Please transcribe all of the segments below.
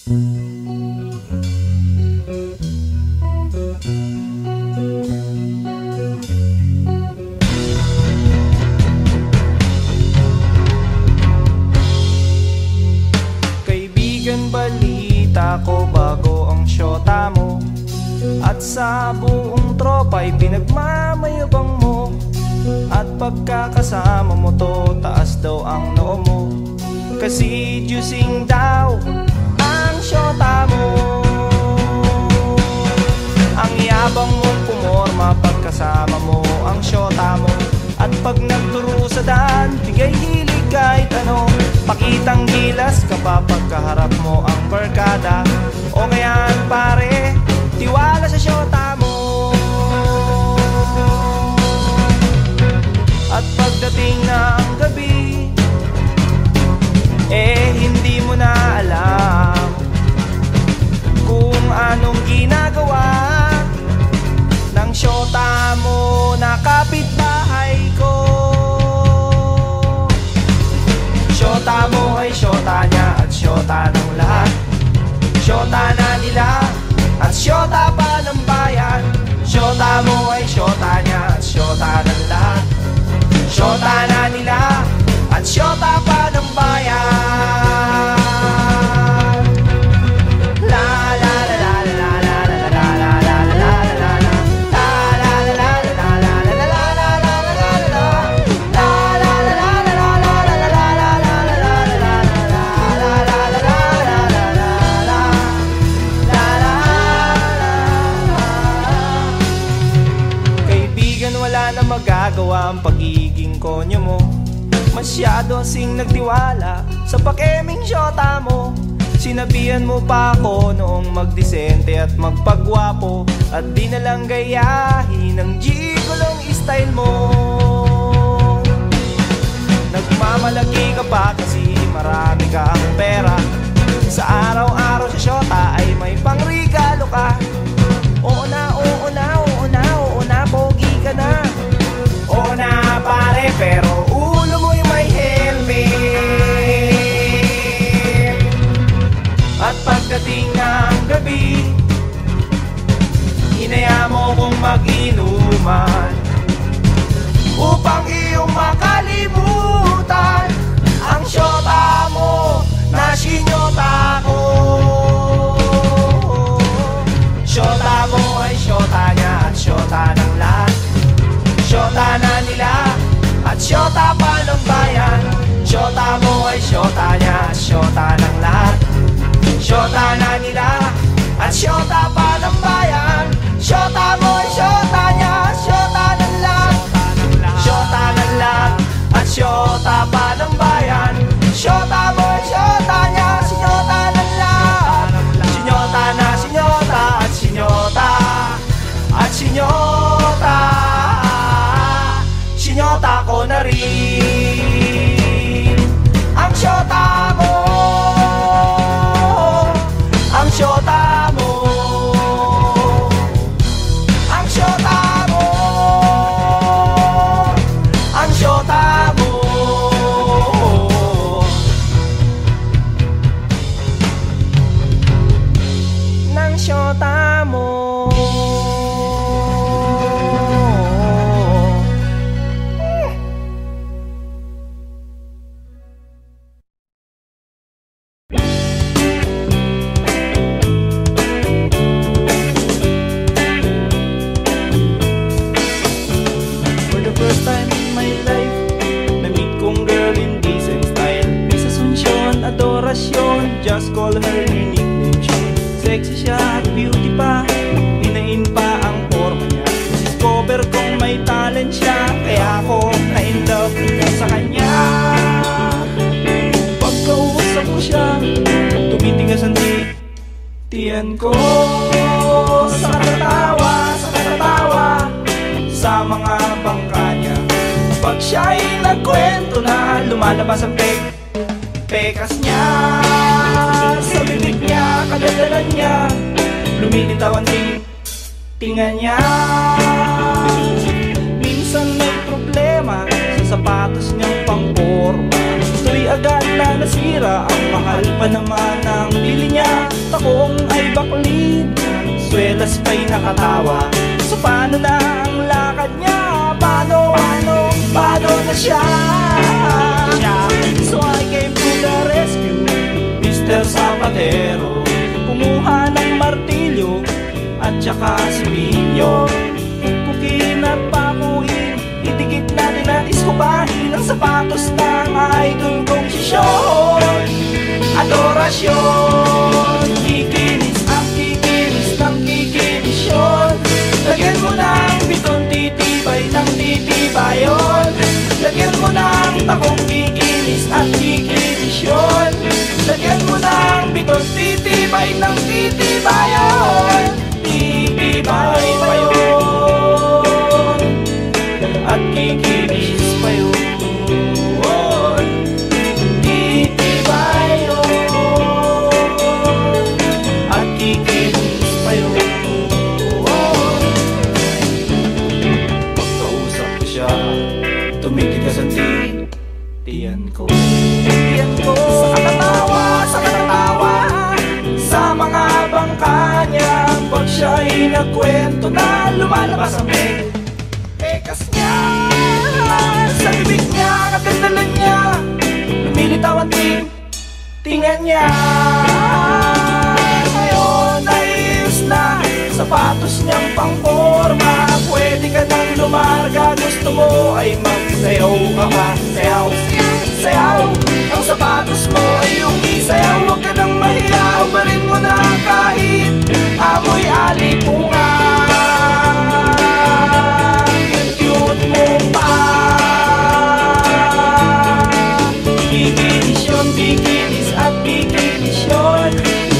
Kaibigan, balita ko bago ang syota mo, at sa buong tropa'y pinagmamayabang mo. At pagkakasama mo to, taas daw ang noo mo, kasi juicing daw ang syota mo. Ang yabang mong pumorma pagkasama mo ang syota mo, at pag nagdurusadan, bigay hilig kahit ano. Pakitang gilas kapag kaharap mo ang barkada, o ngayon pare, tiwala sa syota mo. At pagdating ng gabi, hindi mo na alam kung anong ginagawa ng syota mo na kapitbahay ko. Syota mo ay syota niya at syota ng lahat. Syota na nila at syota pa ng bayan. Syota mo ay syota niya at syota ng lahat. Syota na nila at syota pa ng bayan. Magagawa ang pagiging konyo mo, masyado sing nagtiwala sa pakeming syota mo. Sinabihan mo pa ako noong magdisente at magpagwapo, at di na lang gayahin ang gigolong style mo. Nagmamalaki ka pa kasi marami kang pera, sa araw-araw sa syota ay may pangregalo ka. Oo na, oo na, oo na, oo na, pogi ka na. Oo na pare, pero ulo mo'y may helmet. At pagdating ng gabi, hinaya mo kong mag-inuman upang iyong makalimutan ang syota mo na sinyota ko. Syota mo ay syota niya at syota ng lahat. Syota na nila at syota pa ng bayan. Syota mo ay syota niya at syota ng lahat. Syota na nila at syota pa ng bayan. Syota mo ay syota niya at syota ng lahat. Syota ng lahat at syota pa ng bayan. Syota mo ay syota niya at syota ng lahat. Sinyota na sinyota at sinyota at sinyota. Sinyota ko na rin ang syota mo, ang syota mo, ang syota mo, ang syota mo. Ng syota mo. Just call her your nickname siya. Sexy siya at beauty pa, hinain pa ang forma niya. Discover kong may talent siya, kaya ako na-in-love sa kanya. Pagkausap ko siya, tumitigas ang titian ko. Sa katatawa sa mga bangka niya. Pag siya'y nagkwento na, lumalabas ang pekas niya. Sa bibig niya, kadadalan niya, lumilitaw ang tingan niya. Minsan may problema sa sapatos niyang pangporma. Ito'y agad na nasira. Ang mahal pa naman ang bili niya. Takong ay baklid, swelas pa'y nakatawa. So paano na ang lakad niya? Paano na siya? So I came to the rescue, Mr. Zapatero. Kumuha ng martilyo at saka similyo. Pukin at pakuin, idikit natin at iskubahin ang sapatos ng idol kong si Sean. Adorasyon, kikinis ang kikinis ng kikinis yun. Lagyan mo ng biton, titibay ng titibayon. Lagyan mo ng takong kikinis at kikinis yun. Lagyan mo ng biton, titibay ng titibayon. Titibay pa yun at kikinis pa yun. Titibay yun at kikinis pa yun. Pagkausap ko siya, tumitigas ang tiyan ko. Sa katatawa, sa mga bangka niya. Pag siya'y nagkwento na lumalabas ang pekas niya. Sa bibig niya, kagandalan niya, lumilitaw ang tingan niya. Ngayon ayos na sapatos niyang pangporma. Pwede ka nang lumarga, gusto mo ay magsayaw ka pa. Sayaw, sayaw, ang sapatos mo ay yung isayaw. Huwag ka nang mahiya, ubarin mo na kahit amoy alipungan. Yung cute mo pa. Kikinis yun, kikinis at kikinis yun.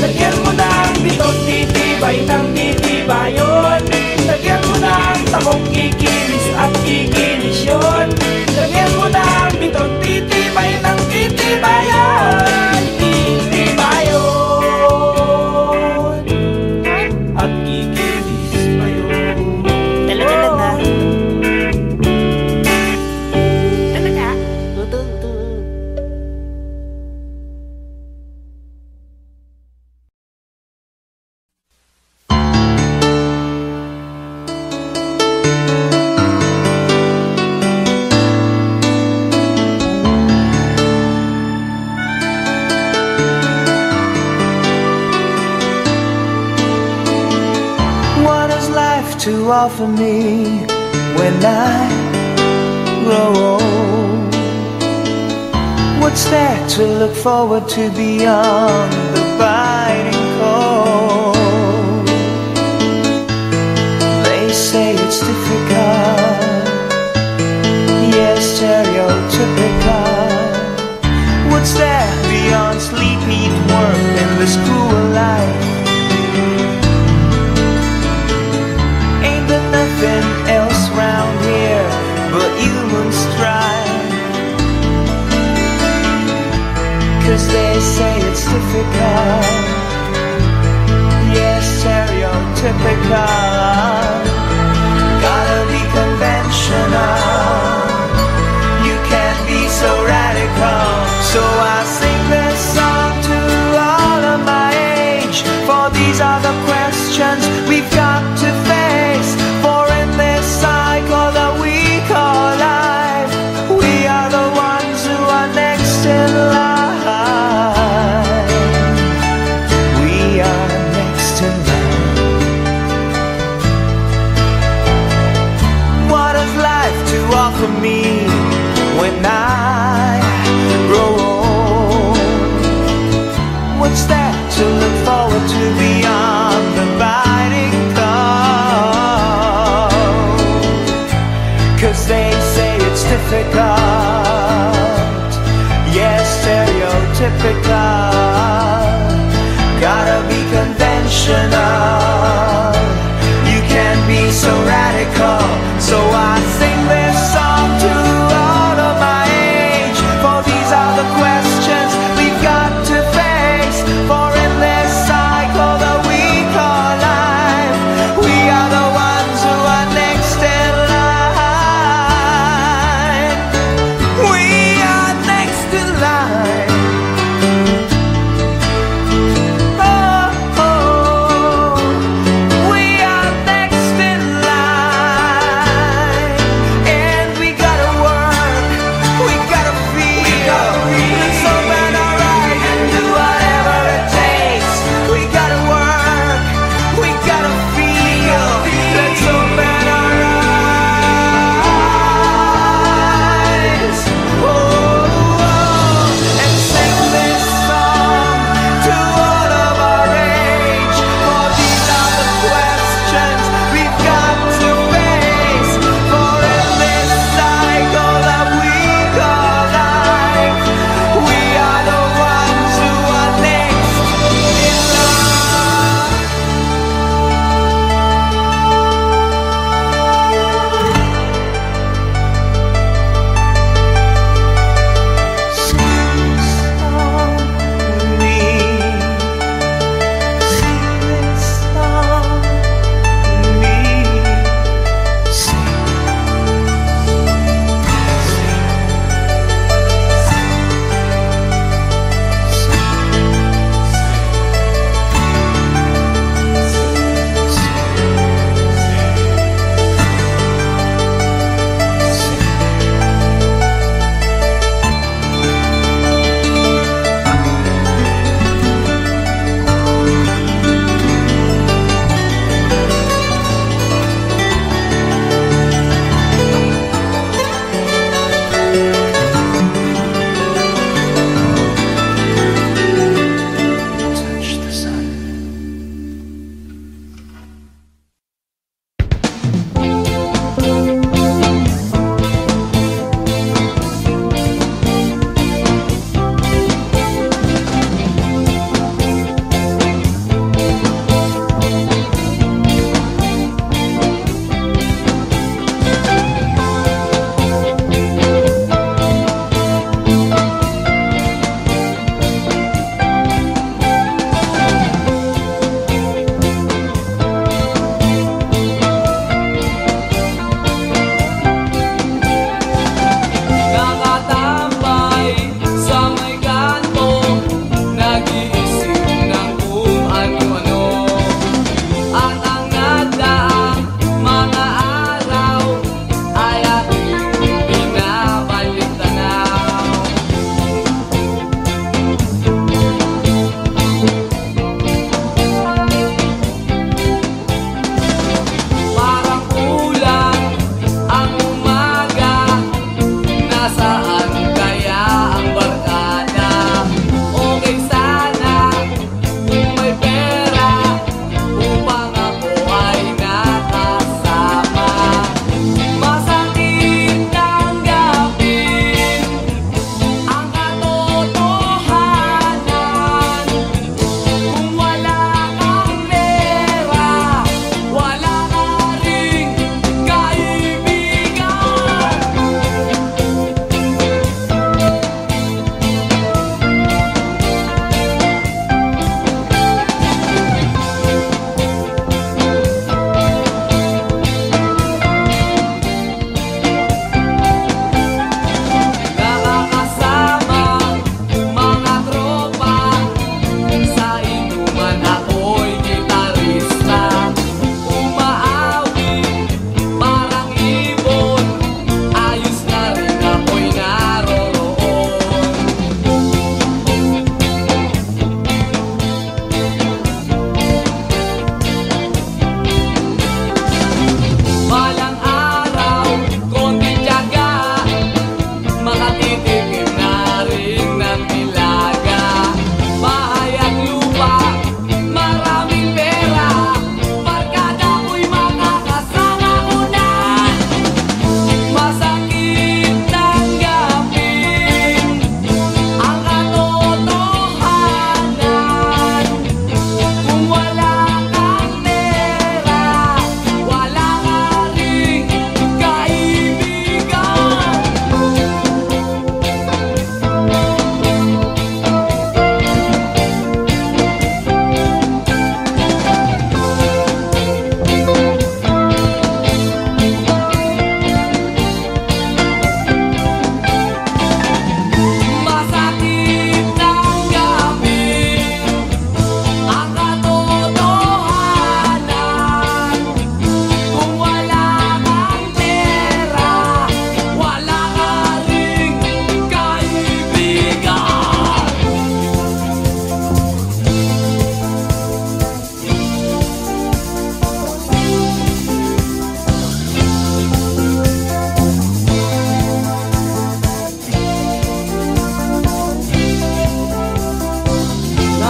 Lagyan mo ng biton, titibay ng titibayon. Lagyan mo ng takong kikinis at kikinis yun. Lagyan mo ng biton, titibay ng titibayon. Titibayon at kikinis pa yun. Talaga na. Talaga. What has life to offer me when I grow old? What's there to look forward to beyond the biting cold? They say it's difficult, yes, stereotypical. What's there beyond sleep, eat, work, and this cruel life? Nothing else round here but human strife. 'Cause they say it's difficult, yes, stereotypical. Gotta be conventional, you can't be so radical. So I sing this song to all of my age, for these are the questions we've got to face. For in this cycle that we call life, we are the ones who are next in line. We are next in line. What has life to offer me when I grow old? What's there to look forward to beyond the biting cold? 'Cause they say it's difficult, yes, stereotypical. Gotta be conventional, you can't be so radical. So I sing this song to all of my age, for these are the questions we've got to face. For in this cycle that we call life, we are the ones who are next in line. We are next in line.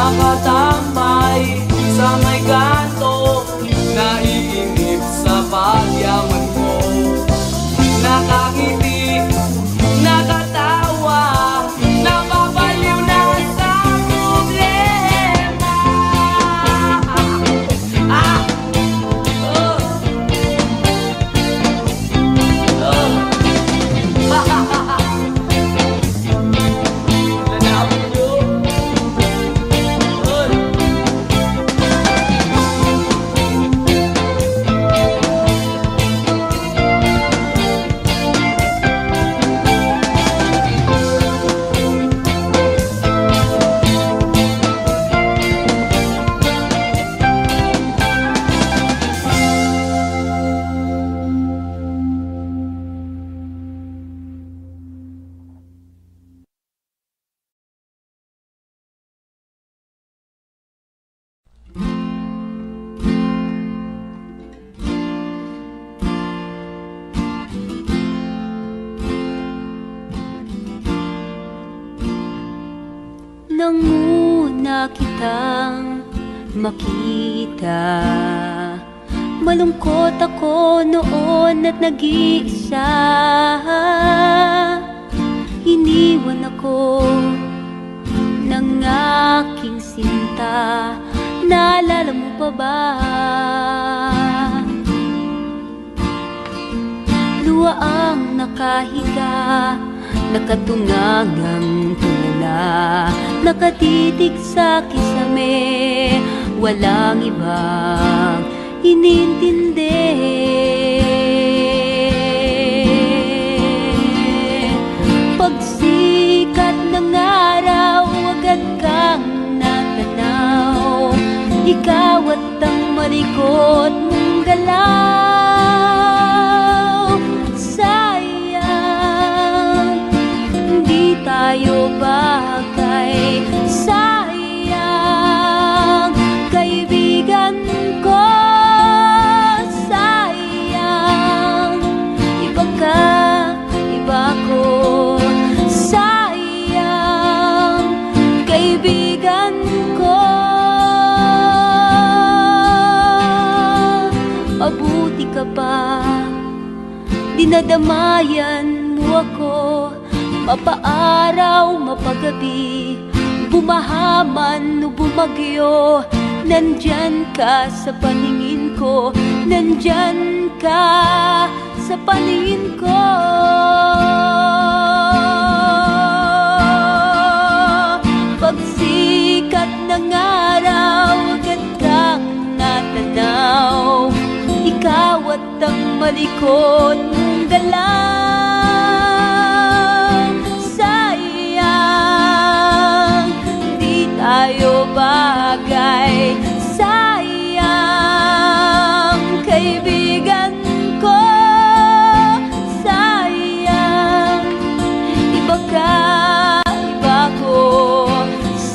nakatambay sa may kanto, naiinip sa pagyaman ko. Nakangiti, nakatawa, napapaliw na sa problema. Nang una kitang makita, malungkot ako noon at nag-iisa. Iniwan ako ng aking sinta, naalala mo pa ba? Luwa ang nakahiga, nakatungangang tulala, nakatitig sa kisame, walang ibang inintindi. Pagsikat ng araw, agad kang natanaw, ikaw at ang malikot mong galaw. Sayang, hindi tayo bagay. Sayang, kaibigan ko. Sayang, iba ka, iba ko. Sayang, kaibigan ko. Mabuti ka pa, dinadamayan mo ako, mapaaraw, mapagabi, bumahaman o bumagyo, nandyan ka sa paningin ko, nandyan ka sa paningin ko. Pagsikat ng araw, agad kang natanaw, ikaw at ang malikot mong galaw. Sayang, di tayo bagay. Sayang, kaibigan ko. Sayang, iba ka, iba ko.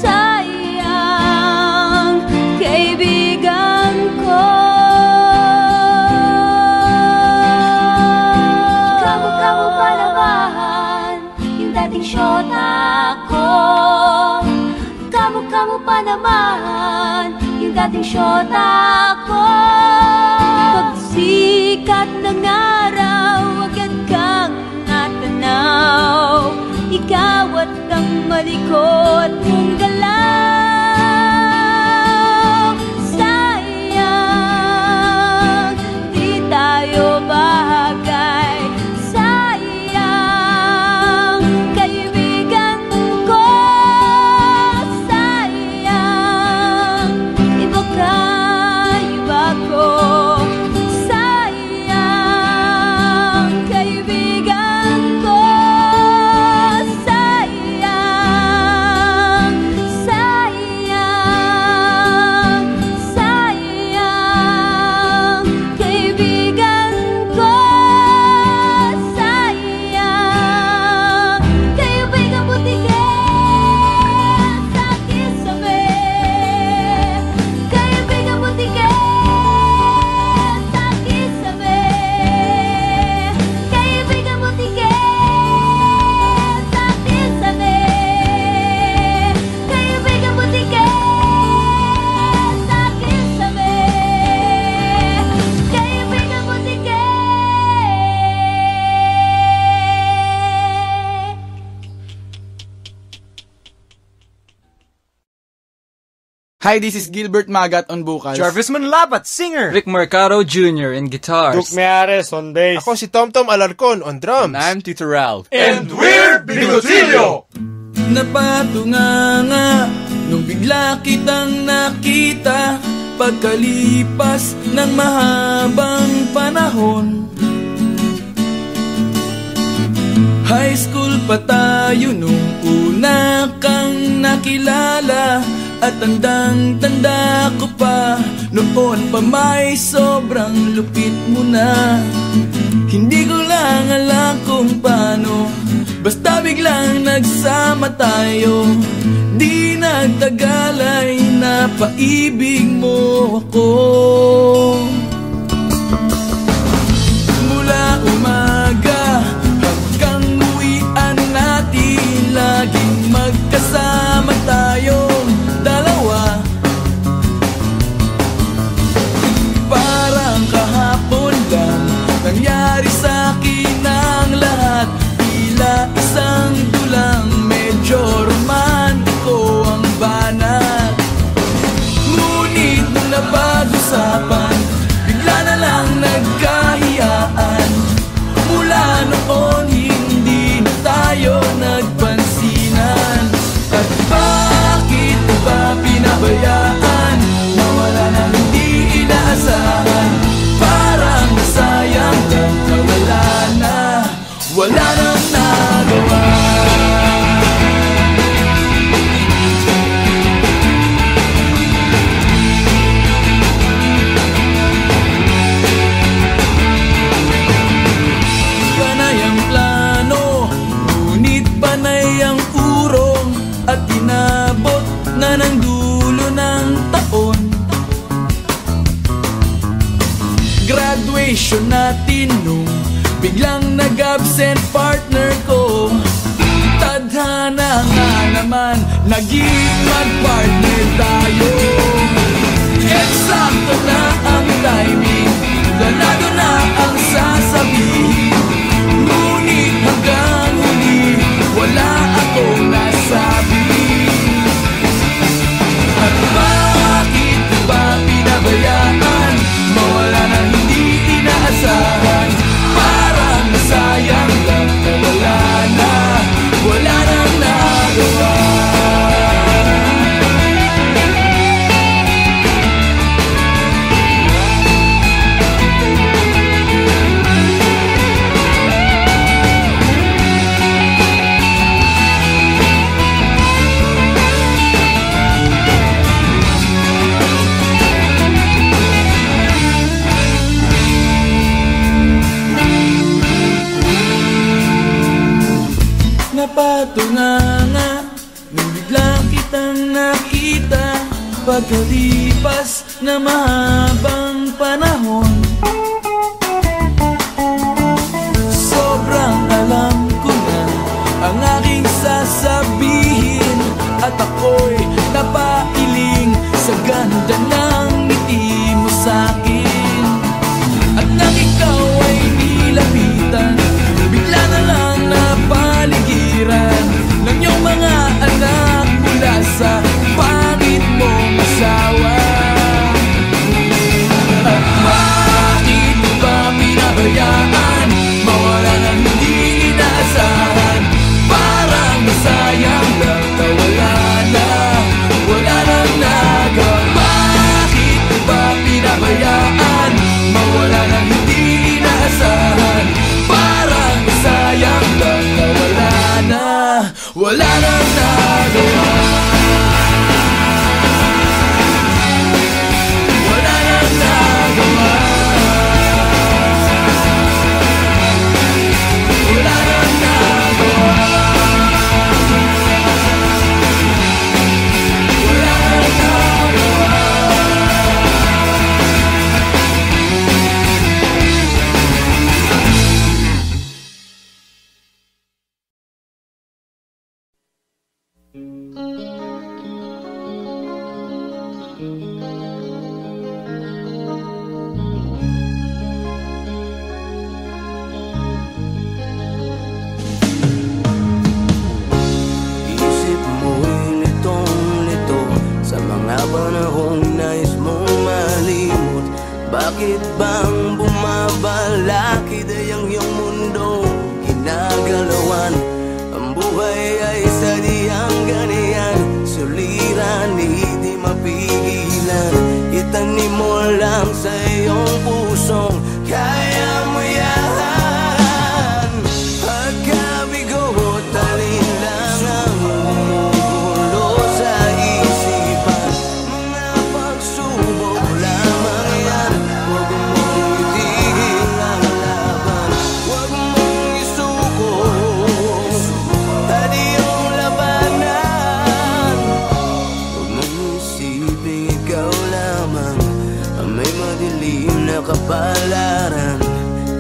Sayang, kaibigan ko. Kamu pa naman yung dating syota ko. Kamu pa naman yung dating syota ko. Pagsikat ng araw, agad kang natanaw, ikaw at ang malikot mong galaw. Sayang, di tayo bagay. Sayang, kaibigan ko. Sayang, iba ka, iba ko. Sayang, kaibigan ko. Sayang, sayang. Hi, this is Gilbert Magat on vocals. Jarvis Manlapat, singer. Rick Mercado Jr. in guitars. Duke Meares on bass. Ako si Tomtom Alarcon on drums. And I'm Tito Ralph. And we're Bigotillo! Napatunganga nung bigla kitang nakita pagkalipas ng mahabang panahon. High school pa tayo nung una kang nakilala. At tandang-tanda ko pa, noon pa may sobrang lupit mo na. Hindi ko lang alam kung paano, basta biglang nagsama tayo. Di nagtagal ay napaibig mo ako. Mula umaga hanggang uwian natin, laging magkasama tayo. Dalawa, parang kahapon lang nangyari sa'kin ang lahat. Tila isang dulang, medyo romantiko ang banat. Ngunit nung napag-usapan, bigla na lang nagkahiyaan. Mula noon hindi na tayo nagpansinan. At bakit ba pinabayaan? Nawala na hindi inaasahan. Parang nasayang lang na wala nang nagawa. Panay ang plano, ngunit panay ang urong. At inabot na ng dulo ng taon. Graduation natin nung biglang nag-absent partner ko. Tadhana nga naman, naging mag-partner tayo. Eksakto na ang timing, ganado na ang sasabihin. Ngunit hanggang huli, wala akong nasabi. At bakit ba pinabayaan? Mawala na hindi inaasahan. Parang nasayang lang na wala nang nagawa. Napatunganga nung biglang kitang nakita pagkalipas na mahabang panahon. Sobrang alam ko na ang aking sasabihin, at ako'y napailing sa ganda ng ngiti mo sa'kin. At nang ikaw ay nilapitan, bigla na lang napaligiran ng iyong mga anak mula sa pangit mong asawa. At bakit ba pinabayaan? Mawala ng hindi inaasahan. Parang masayang lang na wala nang nagawa. Bakit ba pinabayaan? Mawala ng hindi inaasahan. Parang masayang lang na wala nang nagawa. Wala nang nagawa. Wala nang nagawa. Wala nang nagawa. Isip mo'y litong-lito sa mga panahon Bakit bang bumabalakid ay ang iyong mundo ginagalawan? Ang buhay ay sadyang ganyan, suliran hindi mapigilan. Itanim mo lang sa iyong pusong kaya mo yan. Pagkabigo, talin lang ang bumubulo sa isipan. Mga pagsubok lamang yan, huwag mong itigil ang laban. Huwag mong isuko at iyong labanan. Huwag mong isipin ikaw lamang ang may madilim na kapalaran.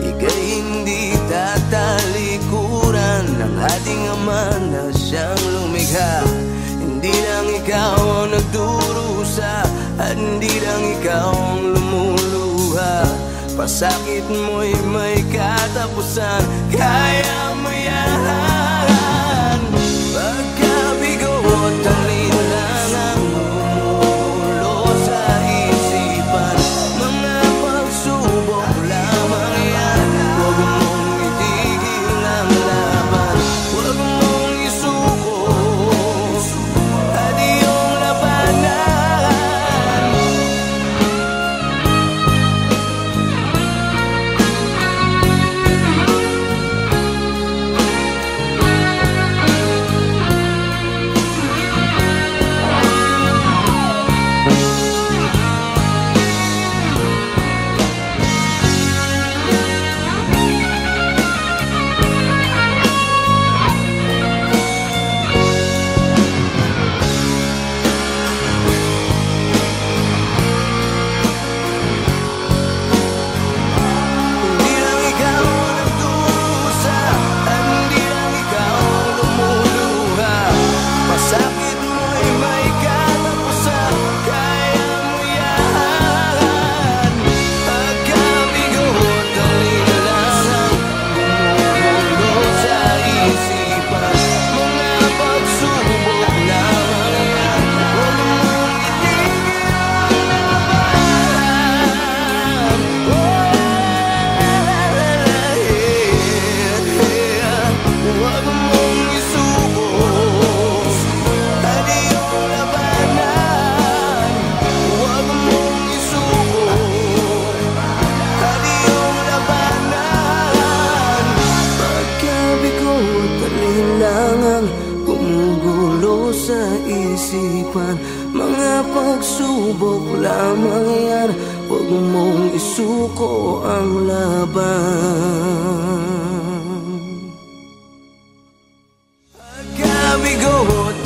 Ika'y hindi tatalikuran ng ating Ama na siyang lumikha. Hindi lang ikaw ang nagdurusa at hindi lang ikaw ang lumuluha. Pasakit mo'y may katapusan, kaya mo yan. Pagkabigo, talin lang ang bumubulo sa isipan. Mga pagsubok lamang yan, huwag mong itigil ang laban. Huwag mong isuko at iyong labanan. Hindi lang ikaw ang nagdurusa at hindi lang ikaw ang lumuluha. Pasakit mo'y may katapusan, kaya mo yan. Pagkabigo, talin lang ang bumubulo sa isipan. Mga pagsubok lamang yan, huwag mong itigil ang laban. Huwag mong isuko at iyong labanan. Huwag mong isuko at iyong labanan. Pagkabigo, talin lang ang gumugulo sa isipan. Mga pagsubok lamang yan, huwag mong isuko ang laban. Pagkabigo,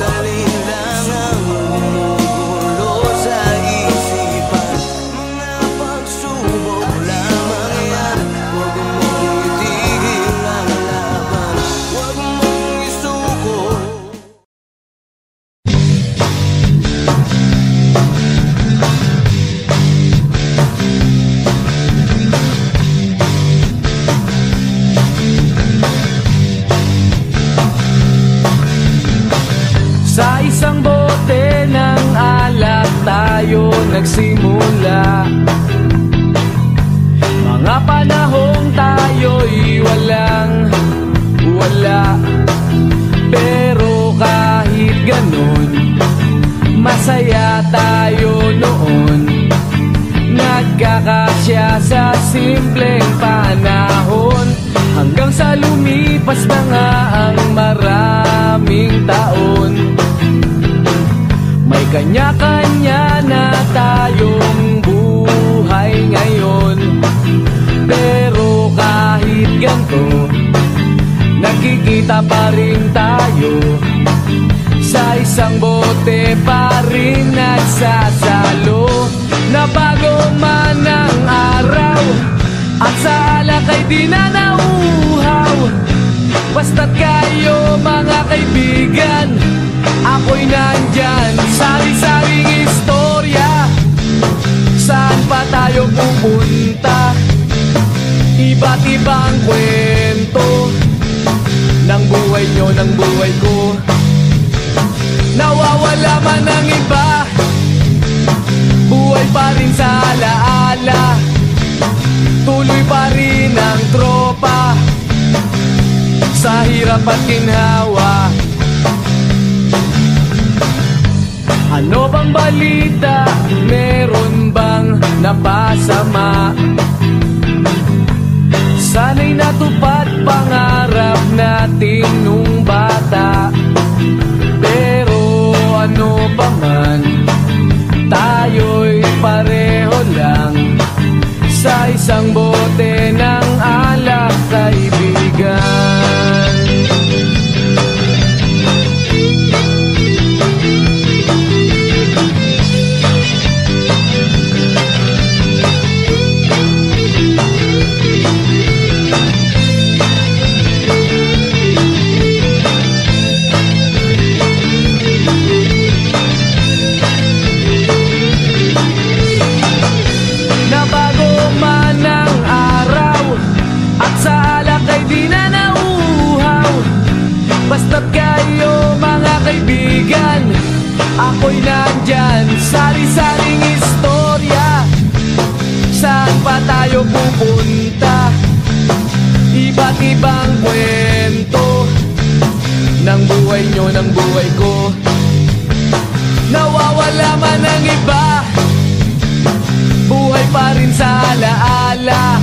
talin lang ang bumubulo sa isipan. Mga pagsubok lamang yan, huwag mong itigil ang laban. Huwag mong isuko. Sa isang bote ng alak tayo nagsimula. Mga panahong tayo'y walang-wala. Pero kahit ganun, masaya tayo noon. Nagkakasya sa simpleng panahon, hanggang sa lumipas na nga ang maraming taon. May kanya-kanya na tayong buhay ngayon. Pero kahit ganito, nakikita pa rin tayo. Sa isang bote pa rin nagsasalo. Nabago man ang araw at sa alak ay di na nauuhaw. Basta't kayo mga kaibigan, ako'y nandyan. Sari-saring istorya, saan pa tayo pupunta? Iba't ibang kwento ng buhay nyo, ng buhay ko. Nawawala man ang iba, buhay pa rin sa alaala. sa hirap at ginhawa. Ano bang balita? Meron bang napasama? Sana'y natupad pangarap natin nung bata. Pero ano pa man, tayo'y pareho lang sa isang bote ng alak, kaibigan. Basta't kayo mga kaibigan, ako'y nandyan. Sari-saring istorya, saan pa tayo pupunta? Iba't ibang kwento ng buhay nyo, ng buhay ko. Nawawala man ang iba, buhay pa rin sa alaala.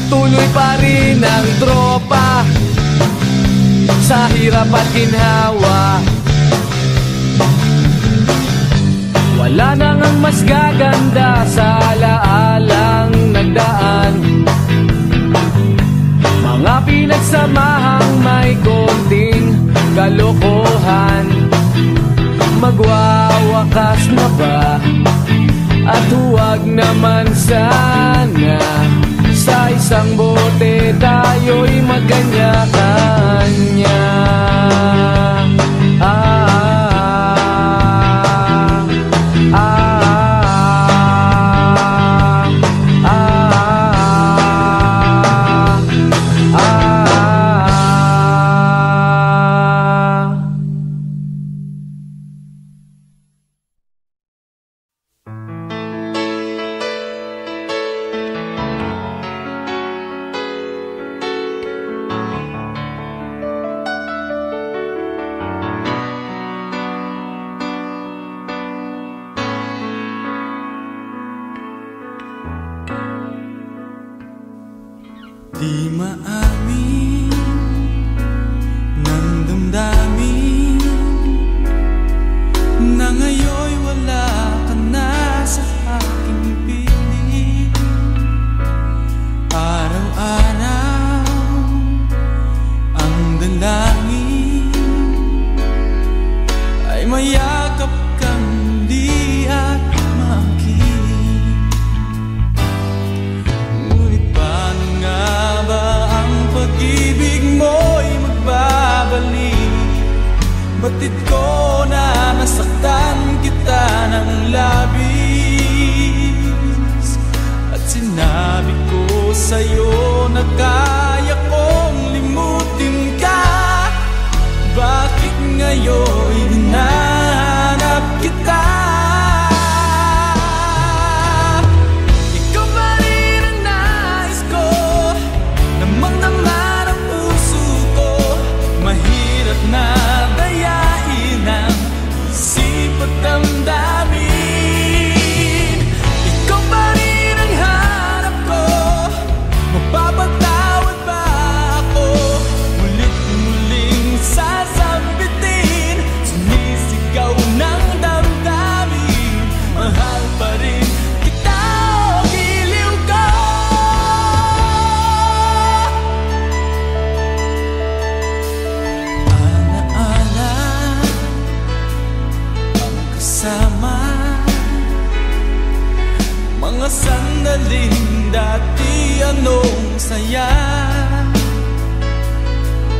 Tuloy pa rin ang tropa sa hirap at ginhawa. Wala nang ang mas gaganda sa alaalang nagdaan. Mga pinagsamahang may konting kalokohan. Magwawakas na ba? At huwag naman sana sa isang bote tayo'y magkanya-kanya. Di maamin ng damdamin na ngayon'y wala ka na sa aking piling. Araw-araw ang dalangin ay mayakap kang di at makinig. Ngunit paano nga ba ang pag-ibig mo'y magbabalik? Batid ko na nasaktan kita ng labis, at sinabi ko sa'yo na kaya kong limutin ka. Bakit ngayon hinahanap kita? Ikaw pa rin ang nais ko, namang naman ang puso ko. Mahirap na dayain ang isip at damdamin. Ikaw pa rin ang hanap ko, mapapatawad ba ako? Mulit-muling sasambitin, sumisigaw ng damdamin. Mahal pa rin kita, o giliw ko. Alaala ang kasama, mga sandaling dati anong saya.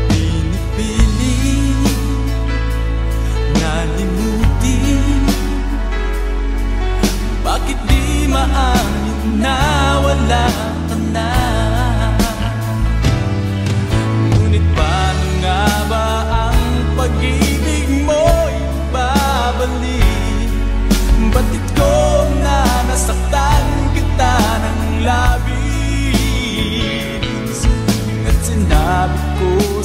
Pinipili nalimutin, bakit di maamin na wala ka na? Ngunit paano nga ba ang pag-ibig mo'y babalik? Batid ko na nasaktan kita ng labis, at sinabi ko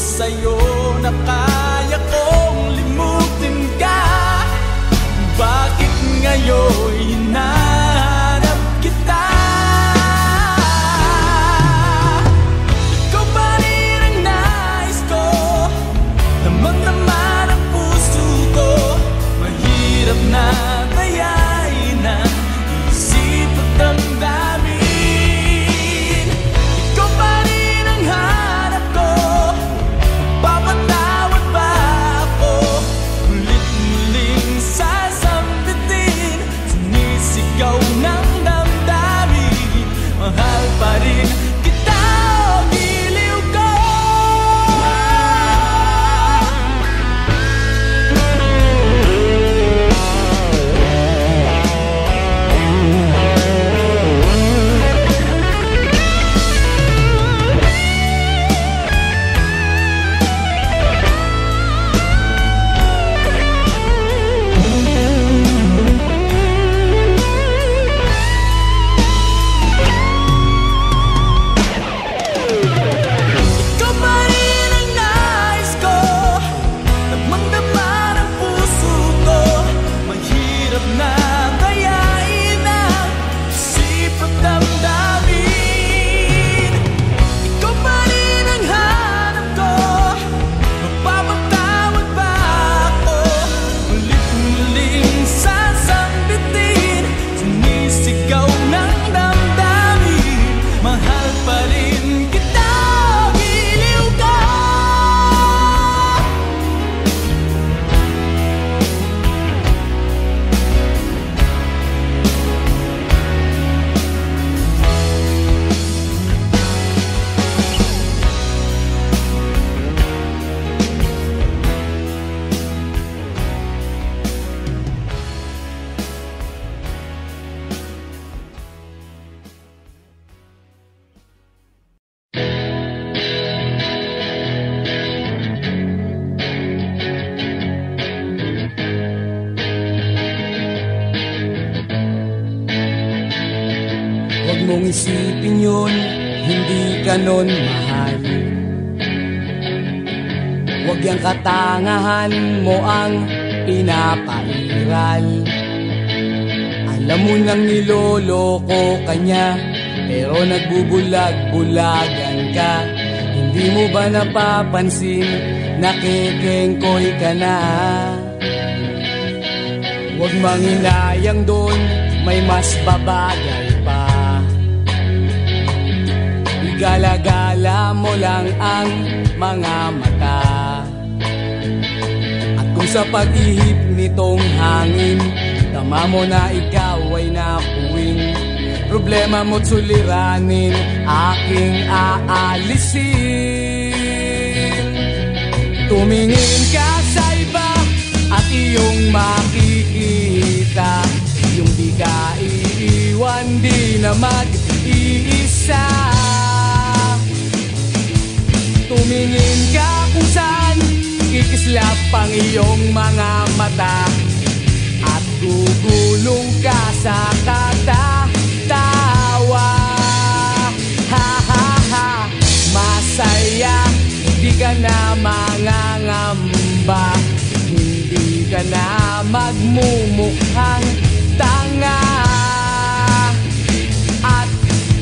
mong isipin yun, hindi ka nun mahal. Huwag yang katangahan mo ang pinapairal. Alam mo nang niloloko ka niya, pero nagbubulag-bulagan ka. Hindi mo ba napapansin, nakikengkoy ka na? Huwag manginayang doon, may mas babagay pa. Igala-gala mo lang ang mga mata. At kung sa pag-ihip nitong hangin, tama mo na ikaw ay napuwing, problema mo't suliranin, aking aalisin. Tumingin ka sa iba at iyong makikita, yung di ka iiwan, di na mag-iisa. Tumingin ka kung saan kikislap ang iyong mga mata, at gugulong ka sa katatawa. Ha ha ha, masaya, di ka na mangangamba, hindi ka na magmumukhang tanga. At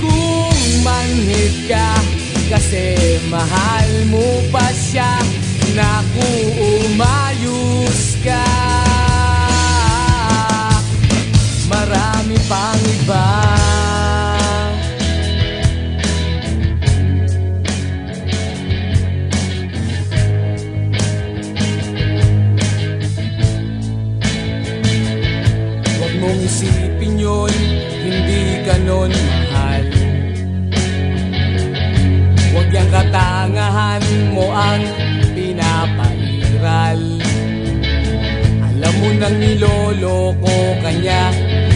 kung manhid ka kasi mahal mo pa siya, naku, umayos ka. Marami pang iba. Huwag mong isipin yun, hindi ka nun mahal. Huwag yang katangahan mo ang pinapairal. Alam mo nang niloloko ka niya,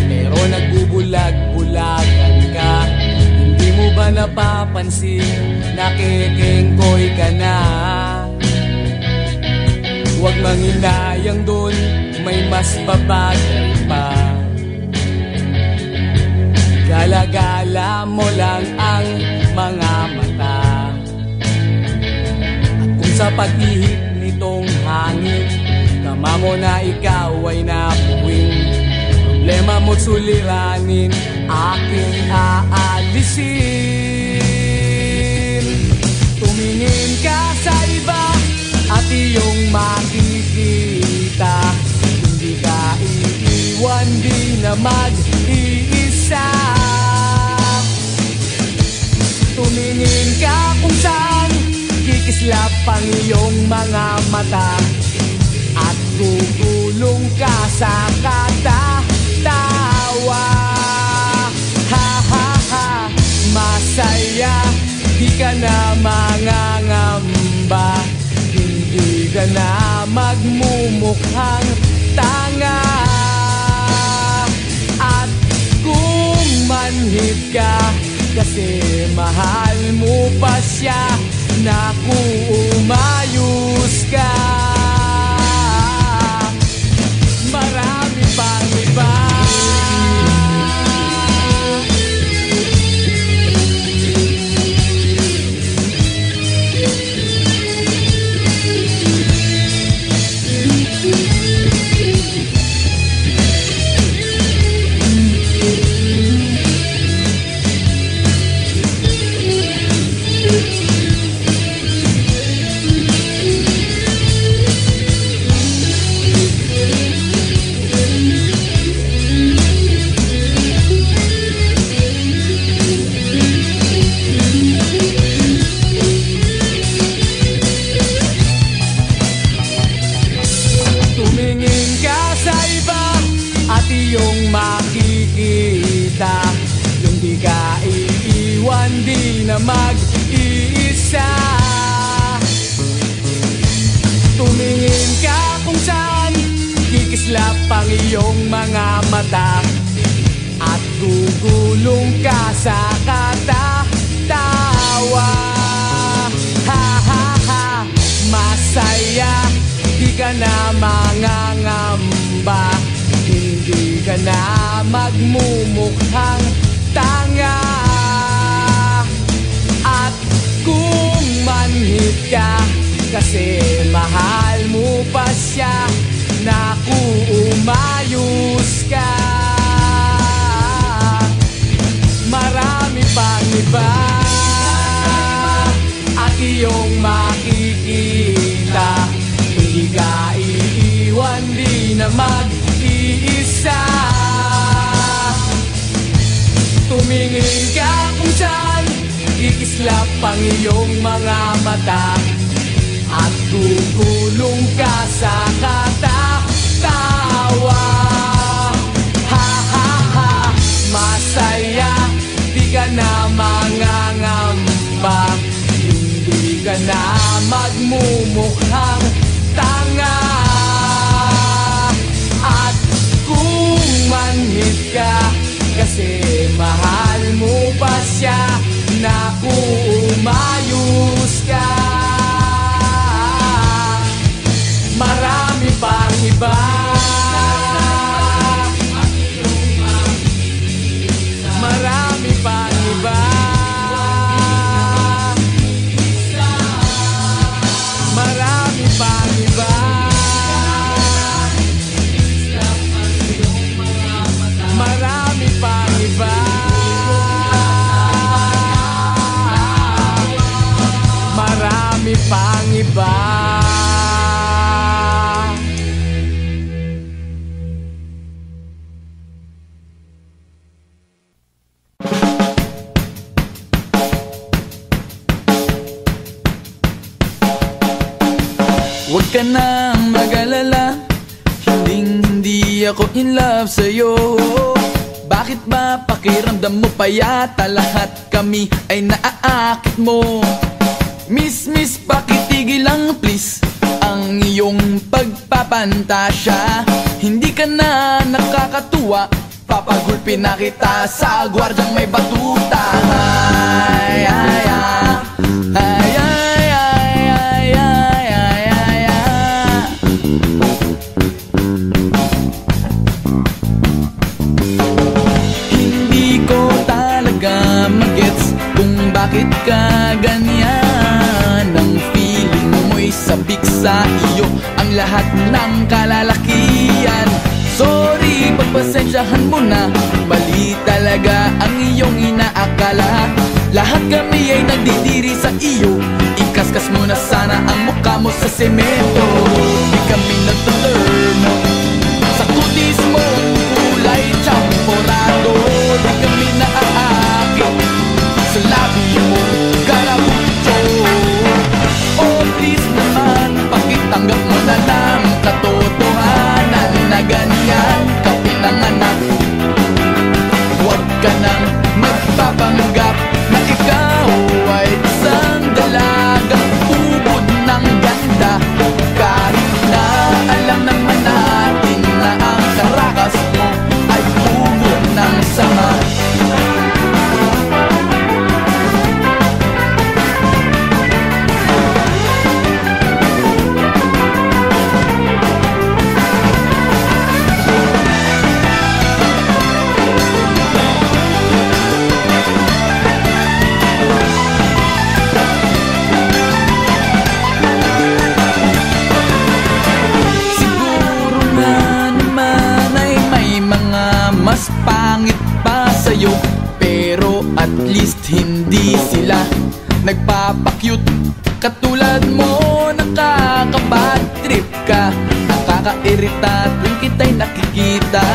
pero nagbubulag-bulagan ka. Hindi mo ba napapansin, nakikengkoy ka na? Huwag manginayang doon, may mas babagay pa. Gala-gala mo lang ang mga mata. At kung sa pag-ihip nitong hangin, tama mo na ikaw ay napuwing, problema mo't suliranin, aking aalisin. Tumingin ka sa iba at iyong makikita, hindi ka iiwan, di na mag-iisa. Tumingin ka kung saan kikislap ang iyong mga mata, at gugulong ka sa katatawa. Ha ha ha, masaya, di ka na mangangamba, hindi ka na magmumukhang tanga. At kung manhid ka kasi mahal mo pa siya, naku, umayos ka. Marami pang iba. Iyong makikita, yung di ka iiwan, di na mag-iisa. Tumingin ka kung saan kikislap ang iyong mga mata, at gugulong ka sa katatawa. Ha ha ha, masaya, di ka na mangangamba, hindi ka na magmumukhang tanga. umanhid ka, kasi mahal mo pa siya. Naku, umayos ka. Marami pang iba at iyong makikita. Hindi ka iiwan, di na mag-iisa. Tumingin ka kung saan iislap ang iyong mga mata, at tutulong ka sa katatawa. Ha ha ha, masaya, di ka na mangangamba, hindi ka na magmumukhang tanga. At kung manhid ka, kasi mahal mo pa siya. Naku, umayos ka. Marami pang iba. Marami pang iba. Marami pang iba. Marami pang iba. Marami pang iba. Huwag ka nang mag-alala, hindi ako in love sa'yo. Bakit ba pakiramdam mo pa yata lahat kami ay naaakit mo? Miss, pakitigil lang please ang iyong pagpapantasya. Hindi ka na nakakatuwa, papagulpin na kita sa gwardyang may batuta. Ay, ay, ay, ay, ay. Bakit ka ganyan? Ang feeling mo'y sabik sa iyo ang lahat ng kalalakian. Sorry, pagpasensyahan mo na, mali talaga ang iyong inaakala. Lahat kami ay nagdidiri sa iyo, ikaskas mo na sana ang mukha mo sa semento. Di kami nagtaturn sa kutis mo, kulay champorado. Di kami naaakit sa labi mo, Karabucho. Oh please naman, pakitanggap mo na lang katotohanan na ganyan ka pinanganak. Huwag ka nang magpapanggap na ikaw ay isang dalagang ubod ng ganda. Kahit na alam naman natin na ang karakas mo ay ubod ng sama. Mas pangit pa sa'yo, pero at least hindi sila nagpapakyut. Katulad mo, nakakabad trip ka, nakakairita tuwing kita'y nakikita.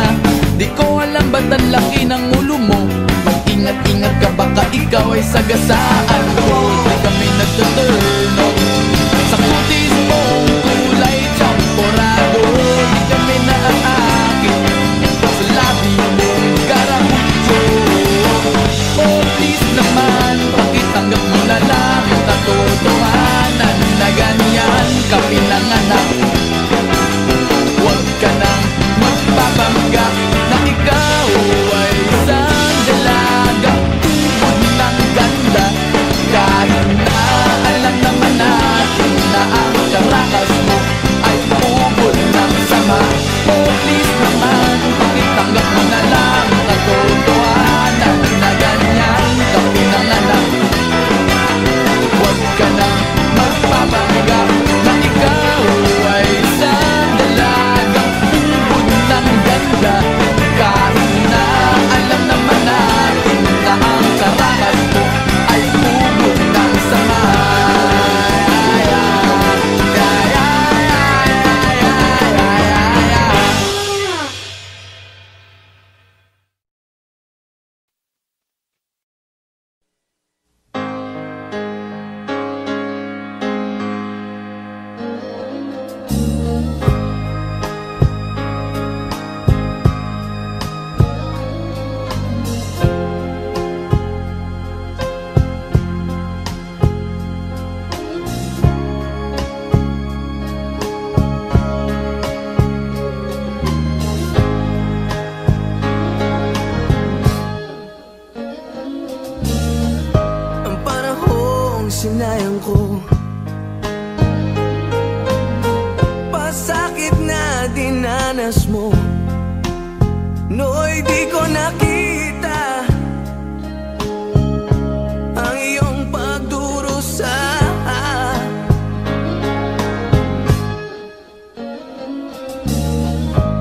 Di ko alam ba't ang laki ng ulo mo, mag-ingat-ingat ka baka ikaw ay sagasaan ko. Di kami nagtaturn on sa kutis mong kulay champorado. Di kami naaakit sa labi mong Karabucho. Oh please naman, pakitanggap mo na lang katotohanan na ganyan ka pinanganak. Huwag ka nang magpapanggap na ikaw ay isang dalagang ubod ng ganda. Kahit na alam naman natin sinayang ko. Pasakit na dinanas mo, nooy di ko nakita ang iyong pagdurusa.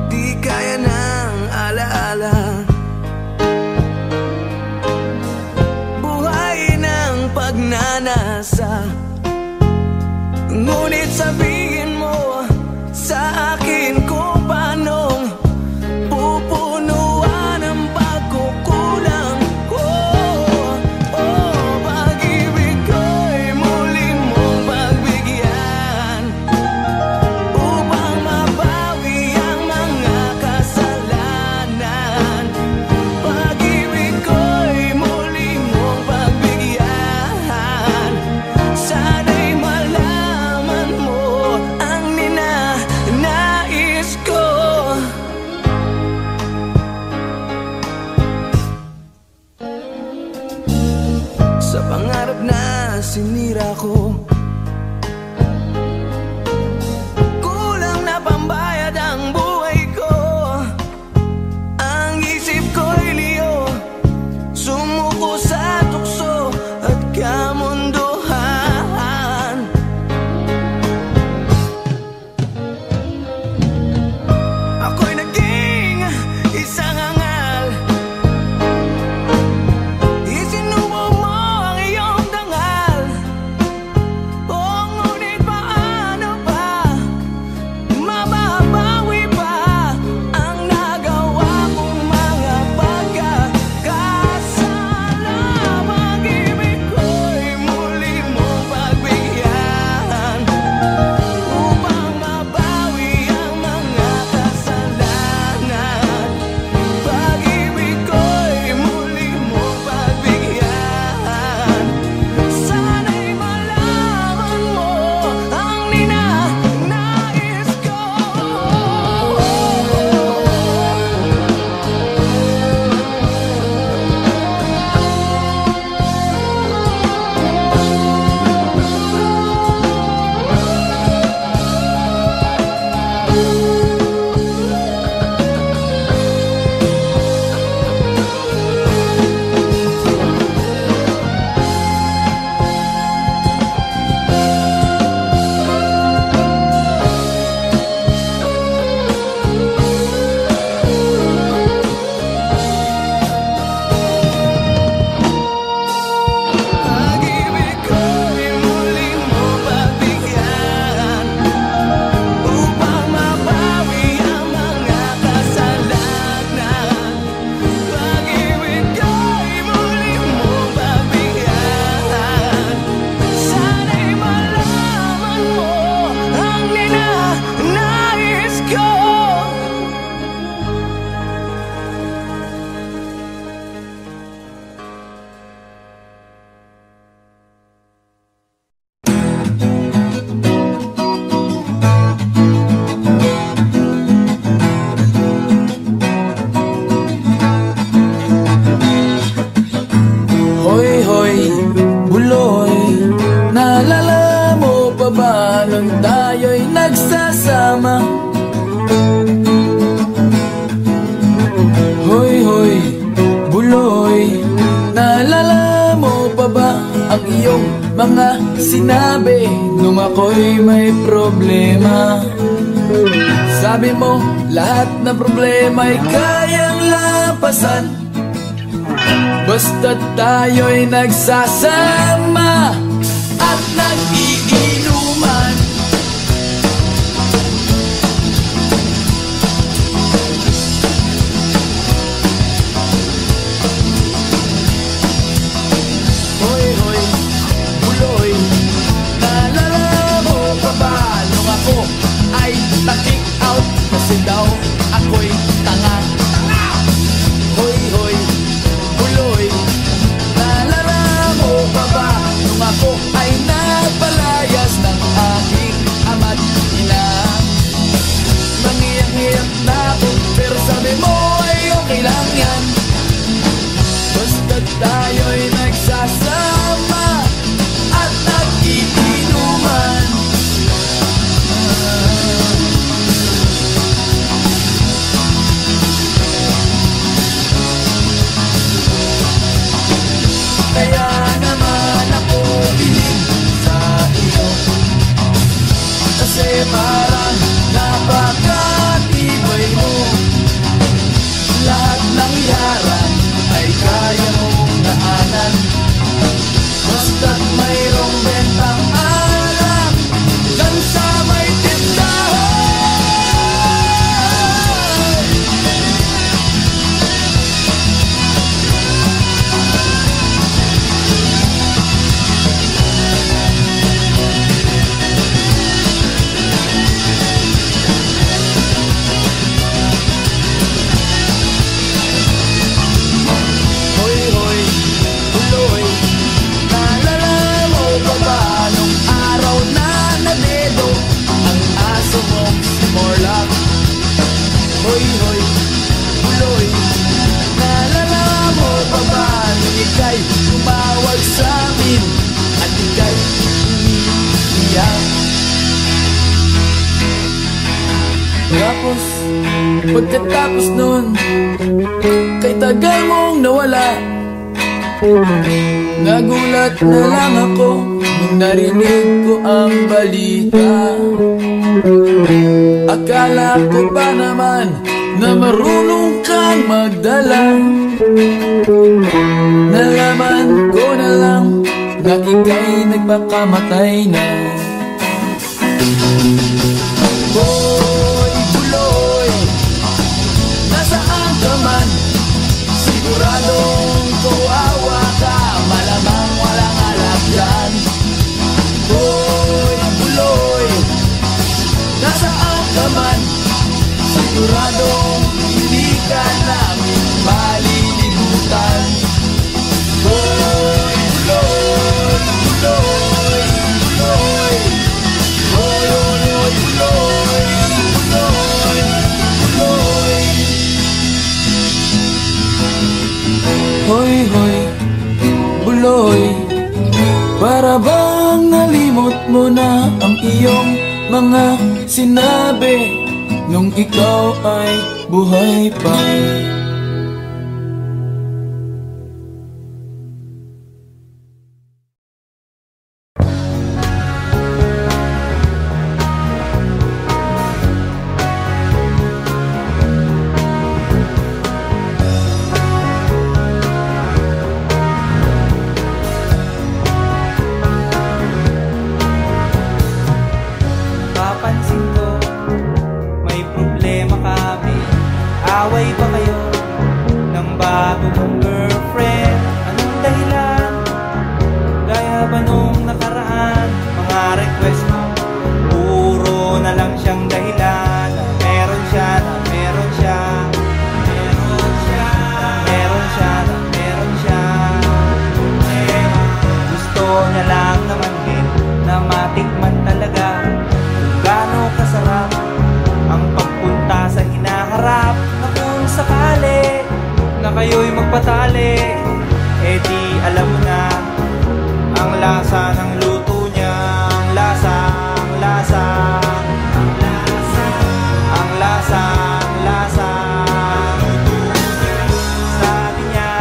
Di kaya ng alaala, buhay ng pagnanasa. Ngunit sabihin mo sa akin kung paanong pupunuan ang pagkukulang ko. Pag-ibig ko'y muli mong pagbigyan upang mabawi ang mga kasalanan. Pag-ibig ko'y muli mong pagbigyan. Sana'y malaman mo ang ninanais ko. Sa pangarap na sinira ko, kulang na pambayad ang buhay ko. Ang isip ko'y liyo, sumuko sa tukso at kamunduhan. Ako'y naging isang angal, isinubo mo ang iyong dangal. Ngunit paano ba mababawi pa ang nagawa kong mga pagkakasala? Pag-ibig ko'y muli mong pagbigyan upang mabawi ang mga kasalanan. Pag-ibig ko'y muli mong pagbigyan. Sana'y malaman mo ang ninanais ko. Pag-ibig ko'y muli mong pagbigyan upang mabawi ang mga kasalanan. Pag-ibig ko'y muli mong pagbigyan. Sana'y malaman mo ang ninanais ko. Hoy, hoy, buloy, naalala mo pa ba nung tayo'y nagsasama? Hoy, hoy, buloy, naalala mo pa ba ang iyong mga sinabi nung ako'y may problema? Sabi mo, lahat ng problema'y kayang lampasan basta't tayo'y nagsasama at nag-iinuman. Hoy, hoy, buloy, naalala mo pa ba nung ako ay na-kick out kasi daw ako'y tanga? Hoy, hoy, buloy, naalala mo pa ba nung ako ay napalayas ng aking Pagkatapos nun, kay tagal mong nawala, nagulat na lang ako nung narinig ko ang balita. Akala ko ba naman na marunong kang magdala, nalaman ko na lang na ika'y nagpakamatay na. Hoy, Buloy, nasaan ka man? Siguradong kawawa ka, malamang walang alak dyan. Hoy, Buloy, nasaan ka man? Siguradong hindi ka namin malilimutan. Hoy, Buloy, Buloy, Buloy, Hoy, Hoy, Buloy, Buloy, Buloy. Hoy, hoy, Buloy, para bang nalimot mo na ang iyong mga sinabi nung ikaw ay buhay pa? Papansin ko, may problema kami. Away ba kayo ng bago mong girlfriend? Anong dahilan? Gaya ba nung nakaraan? Mga request mo, puro na lang siyang dahilan. Meron siya, meron siya, meron siya, meron siya, meron siya. Gusto niya lang naman din na matikman talaga kung gaano kasarap ang pagpunta sa hinaharap. Na kung sakali na kayo'y magpatali, eh di alam mo na ang lasa ng luto niya. Ang lasa, ang lasa, ang lasa, ang lasa, ang lasa. Sabi niya,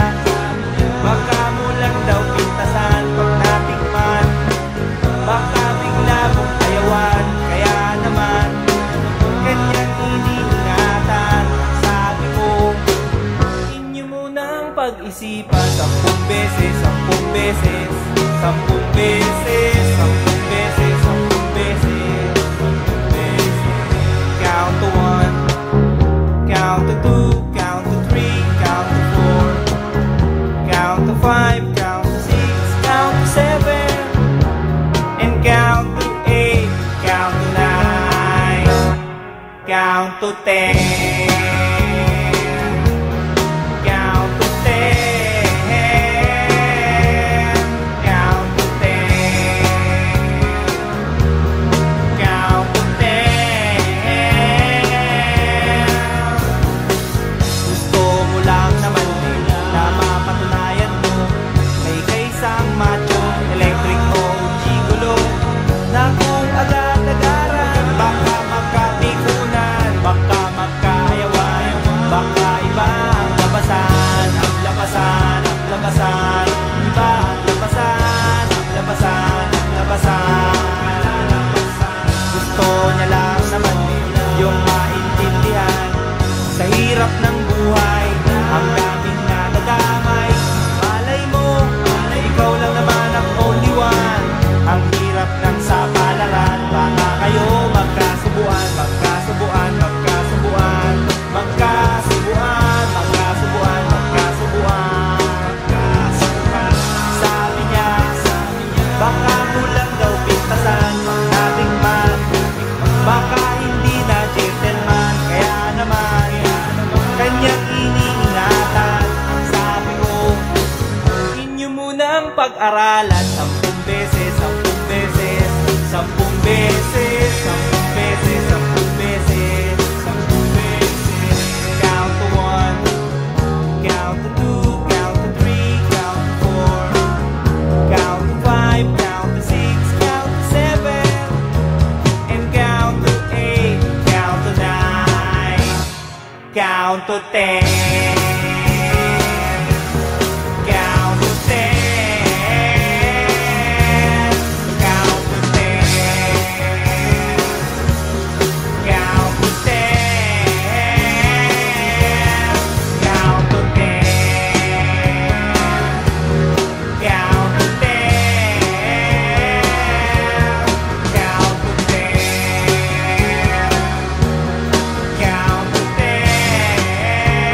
baka mo lang daw pintasan pag natikman, baka bigla mong ayawan. Kaya naman, kanyang iniingatan. Sabi ko, inyo munang pag-isipan 10 beses, 10 beses, 10 beses, 10 beses, 10 beses, 10 beses. Count to 1, count to 2, count to 3, count to 4, count to 5, count to 6, count to 7, and count to 8, count to 9, count to 10. Count to 10, count to 10, count to 10. Gusto mo lang naman din na mapatunayan mo may kaisang macho, electric o gigolo, na kung agad-agaran baka magkatikunan, baka magkayawan, baka iba ang labasan, ang labasan, ang labasan, iba ang labasan, ang labasan, ang labasan. Gusto niya lang naman din yung maintindihan sa hirap ng buhay, ang daming nadadamay. Malay mo, ikaw lang naman ang only one. Ang hirap ng sapalaran, baka kayo magkasubuan, magkasubuan, magkasubuan, magkasubuan, magkasubuan, magkasubuan, magkasubuan. Sabi niya, baka mo lang daw pintasan pag natikman, baka hindi na gentleman. Kaya naman, kanyang iniingatan. Sabi ko, inyo munang pag-aralan 10 beses, 10 beses, 10 beses, 10 beses, 10 beses, 10 beses. Count to 1, count to 2, count to 3, count to 4, count to 5, count to 6, count to 7, and count to 8, count to 9, to 10. Count to 10. Count to 10. Count to 10. Count to 10. Count to 10. Count to 10. Count to 10.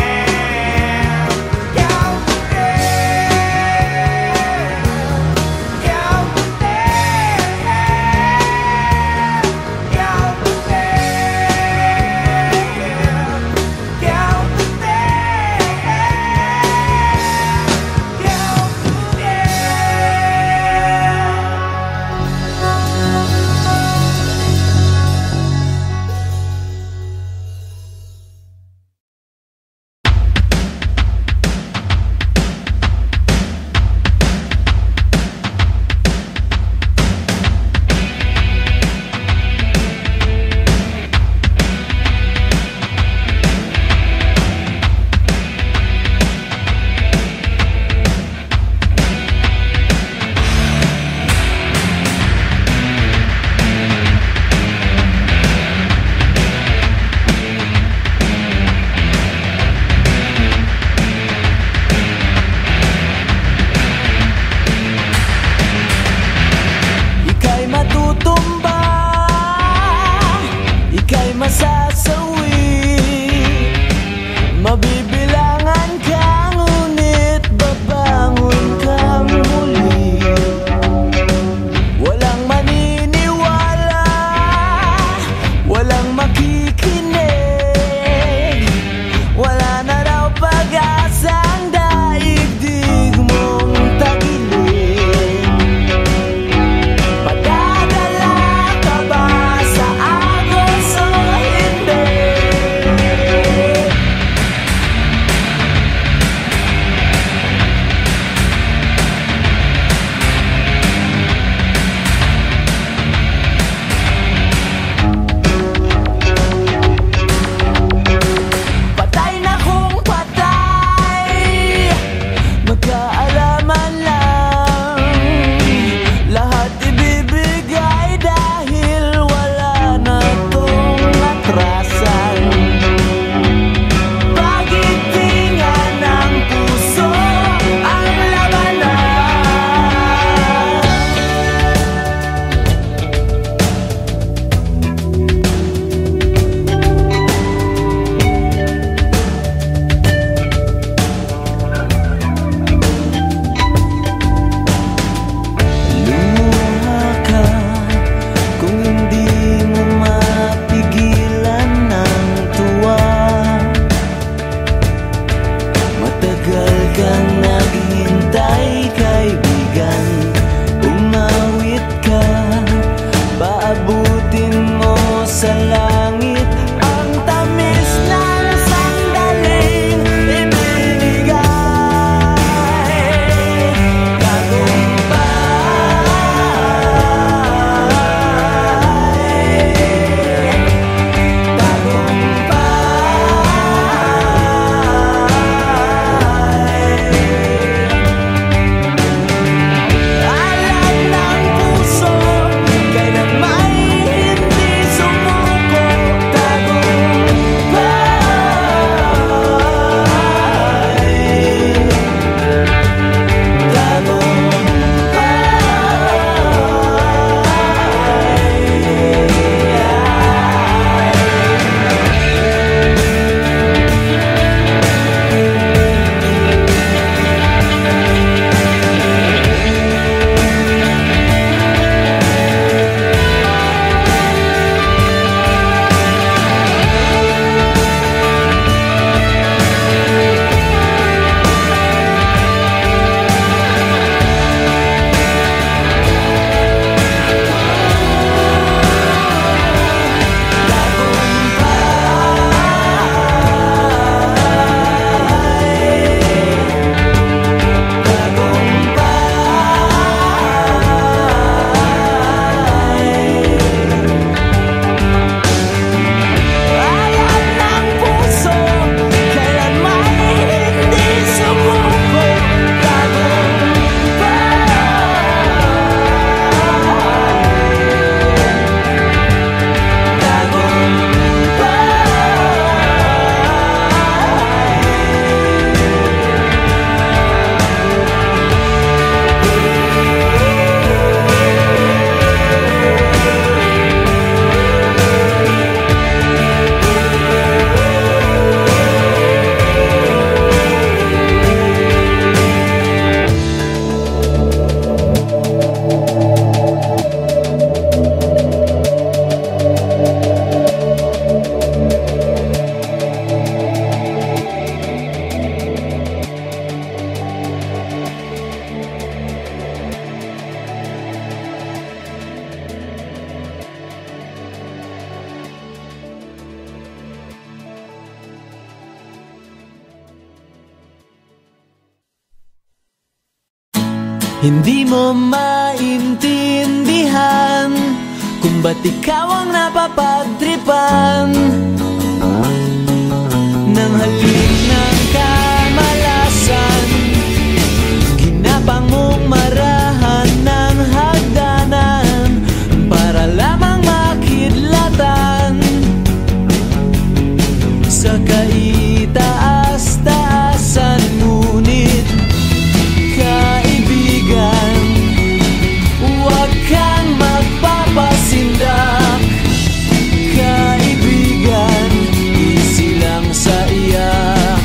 Hindi mo maintindihan kung ba't ikaw ang napapagtripan ng halik ng kamalasan. Ginapang mong marahan ng hagdanan para lamang makidlatan sa kaitaas-taasan. Ngunit kaibigan, huwag kang magpapasindak. Kaibigan, easy lang sa iyak.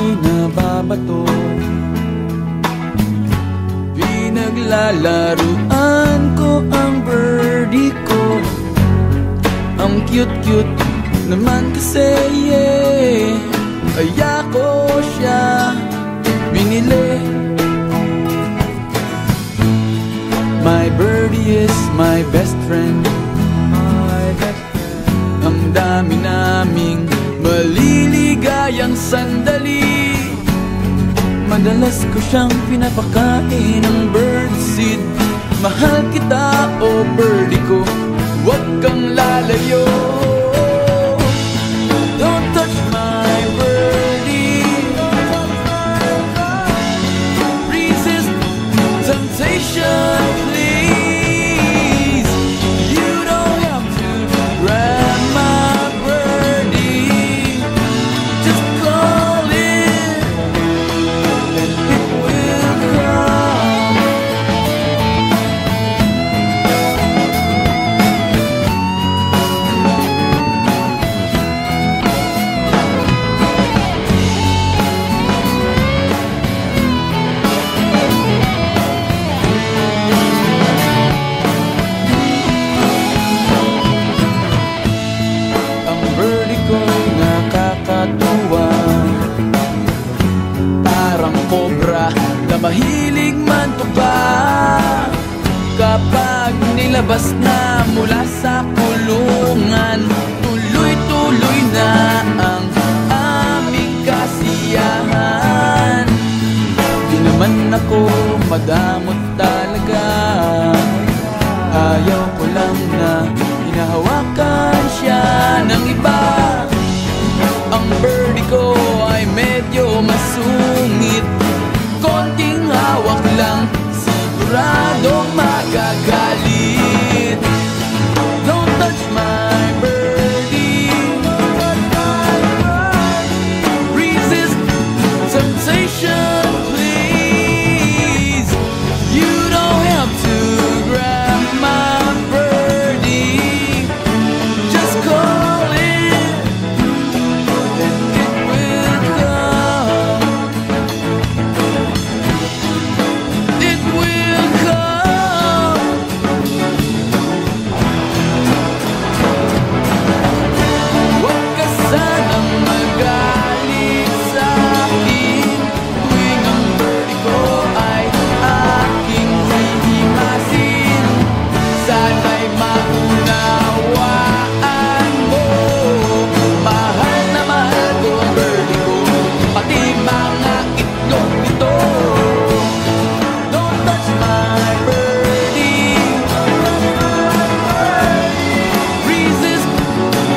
ko'y nababato. Pinaglalaruan ko ang birdie ko. Ang cute-cute naman kasi, yeah. Kaya ko siya binili. My birdie is my best friend. Ang dami naming maliligayang sandali. Madalas ko siyang pinapakain ng birdseed. Mahal kita, oh birdie ko, huwag kang lalayo. Don't touch my birdie. Resist temptation, please. You don't have to grab my birdie. Just call it and it will come. Ang birdie ko'y nakakatuwa. Parang cobra na mahilig mantupa. Kapag nilabas na mula sa kulungan, tuloy-tuloy na ang aming kasiyahan. Di naman ako madamot talaga. Ayaw ko lang na hinahawakan siya ng iba. Ang birdie ko ay medyo masungit. Konting hawak lang, siguradong magagalit. Don't touch my birdie. Resist temptation, please. You don't have to grab my birdie. Just call it and it will come. It will come. Huwag ka sanang magalit sa akin tuwing ang birdie ko ay aking hihimasin. Sana'y maunawaan mo, mahal na mahal ko ang birdie ko, pati mga itlog nito. Don't touch my birdie. Resist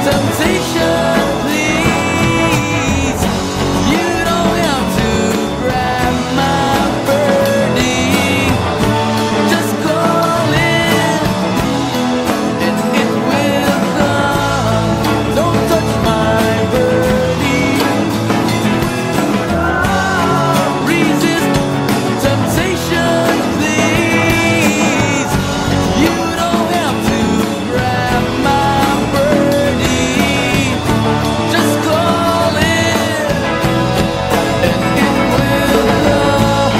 temptation, please. You don't have to grab my birdie. Just call it and it will come. Don't touch my birdie. Resist temptation, please. You don't have to grab my birdie. Just call it and it will come.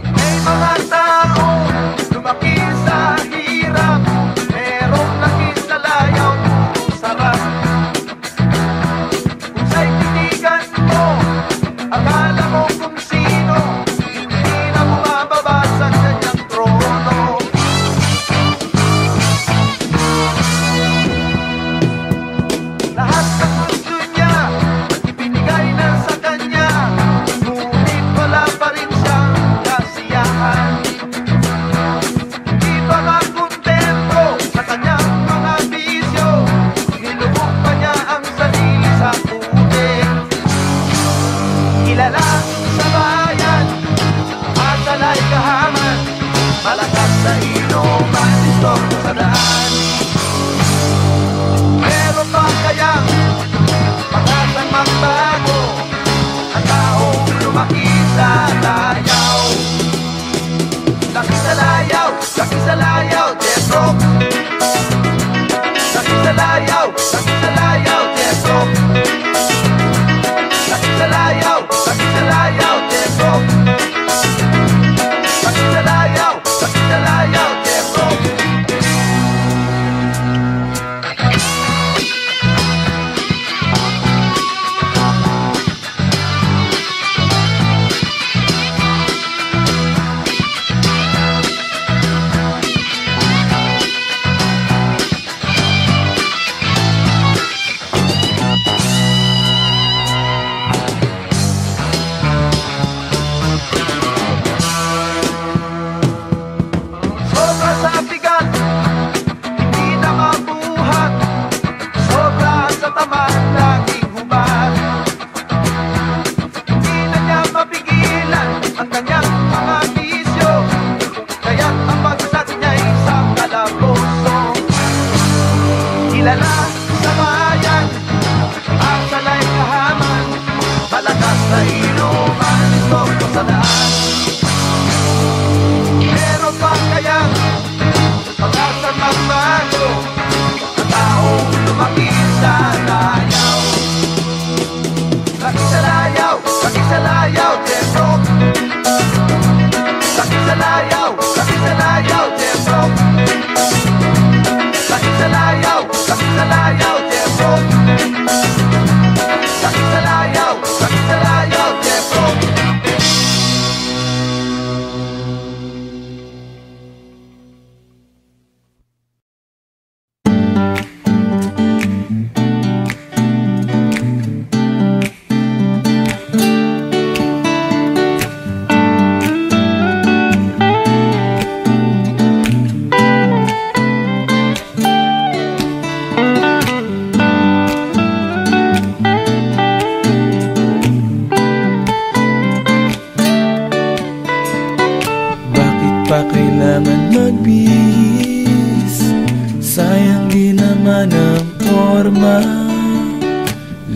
May mga taong lumaki sa hirap, merong laki sa layaw, sarap. Kung sa'y titigan mo, akala mo kung sino, hindi na bumababa sa kanyang trono. Lahat ng gusto niya, ibinigay na sa kanya, ngunit wala pa rin siyang gusto sa daan. Meron ba kayang pag-asang magbago ang taong lumaki sa layaw? Laki sa layaw, laki sa layaw, Death Rock. Laki sa layaw, laki sa layaw, Death Rock. Laki sa layaw, laki sa layaw, Death Rock. Laki sa layaw, laki sa layaw, Death Rock.